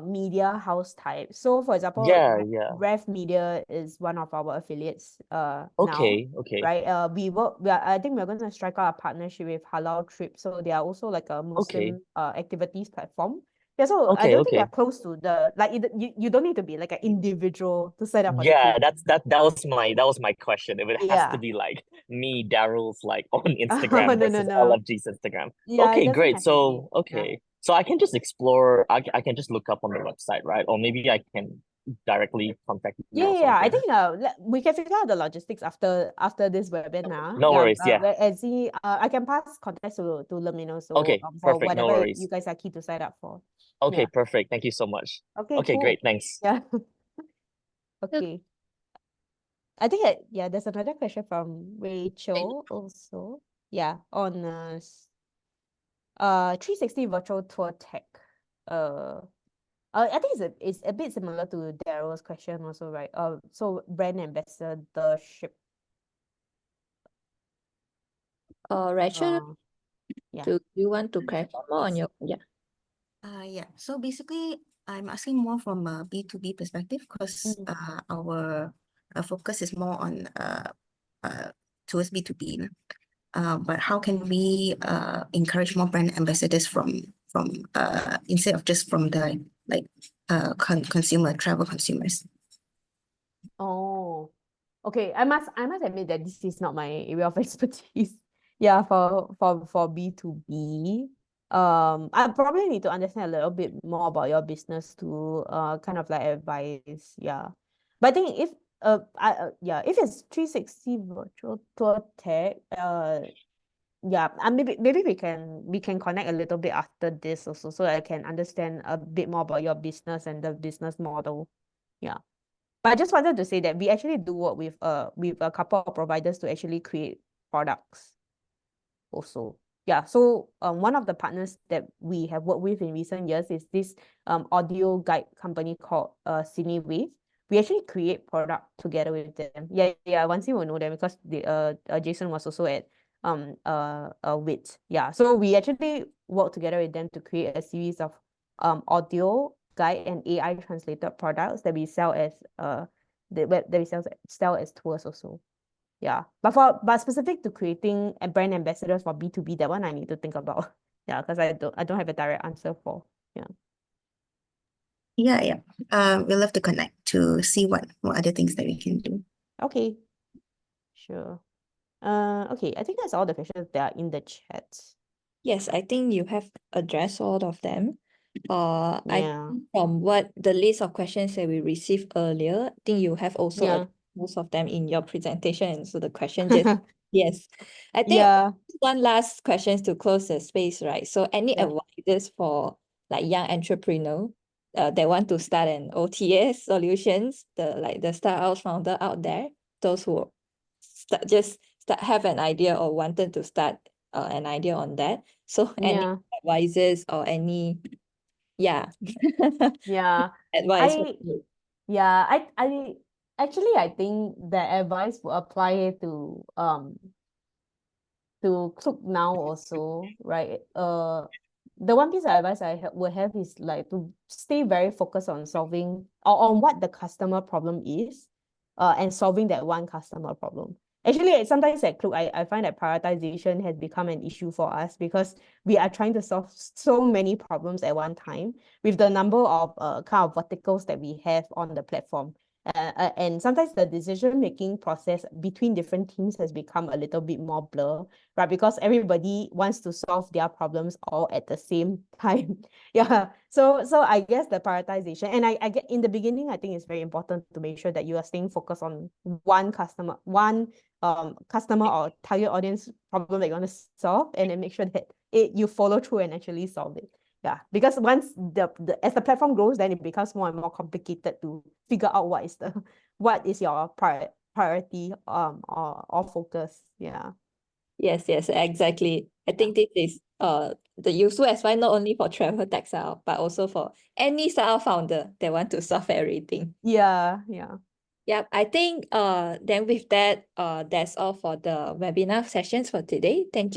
media house type. So for example, Yeah, yeah. Rev Media is one of our affiliates now. Okay. Right. I think we're going to strike out a partnership with Halal Trip. So they are also like a Muslim activities platform. Yeah, so I don't think we are close to the you don't need to be like an individual to set up for the Yeah, creator. that was my question. If it has to be like me, Daryl's like on Instagram versus LFG's Instagram. Yeah, it Okay, doesn't great. have to be. So so I can just explore. I can just look up on the website, right? Or maybe I can directly contact you or Yeah. I something. think we can figure out the logistics after this webinar. No worries. Yeah. And see, I can pass contacts to Lemino so Okay, for perfect. No whatever worries. you guys are keen to sign up for. Okay, Yeah. perfect. Thank you so much. Okay, Okay, cool. great. Thanks. Yeah. Okay. I think there's another question from Rachel also. Yeah, on 360 virtual tour tech. I think it's a bit similar to Daryl's question also, right? So brand ambassadorship. Rachel, yeah. do you want to clarify more on your Yeah. So basically, I'm asking more from a B2B perspective because our focus is more on towards B2B. But how can we encourage more brand ambassadors from instead of just from the travel consumers? Oh, okay. I must admit that this is not my area of expertise. Yeah, for B2B. I probably need to understand a little bit more about your business to kind of like advise. Yeah. But I think if if it's 360 virtual tour tech, yeah, maybe we can connect a little bit after this also, so I can understand a bit more about your business and the business model. Yeah. But I just wanted to say that we actually do work with a couple of providers to actually create products also. Yeah, so one of the partners that we have worked with in recent years is this audio guide company called Cinewave. We actually create product together with them. Yeah, once you will know them because Jason was also at WIT. Yeah, so we actually work together with them to create a series of audio guide and AI translated products that we sell as sell as tours also. Yeah, but specific to creating a brand ambassadors for B2B, that one I need to think about. Yeah, because I don't have a direct answer for. Yeah. We'll love to connect to see what other things that we can do. Okay, sure. Okay, I think that's all the questions that are in the chat. Yes, I think you have addressed all of them. I Yeah. think from what the list of questions that we received earlier, I think you have also addressed most of them in your presentation. So the question just yes. I think one last question to close the space, right? So any advices for like young entrepreneur that want to start an OTA solutions, the startup founder out there, those who have an idea or wanted to start an idea on that. So any advices or any advice? I think the advice will apply to Klook now also, right? The one piece of advice I would have is like to stay very focused on solving or on what the customer problem is, and solving that one customer problem. Actually, sometimes at Klook, I find that prioritization has become an issue for us because we are trying to solve so many problems at one time with the number of kind of verticals that we have on the platform. And sometimes the decision-making process between different teams has become a little bit more blur, right? Because everybody wants to solve their problems all at the same time. Yeah. So I guess the prioritization, and I get in the beginning, I think it's very important to make sure that you are staying focused on one customer or target audience problem that you want to solve, and then make sure that you follow through and actually solve it. Yeah, because once as the platform grows, then it becomes more and more complicated to figure out what is your priority or focus. Yeah. Yes, exactly. I think this is the useful advice not only for travel tech startup, but also for any startup founder that want to solve everything. Yeah. Yep, I think then with that, that's all for the webinar sessions for today. Thank you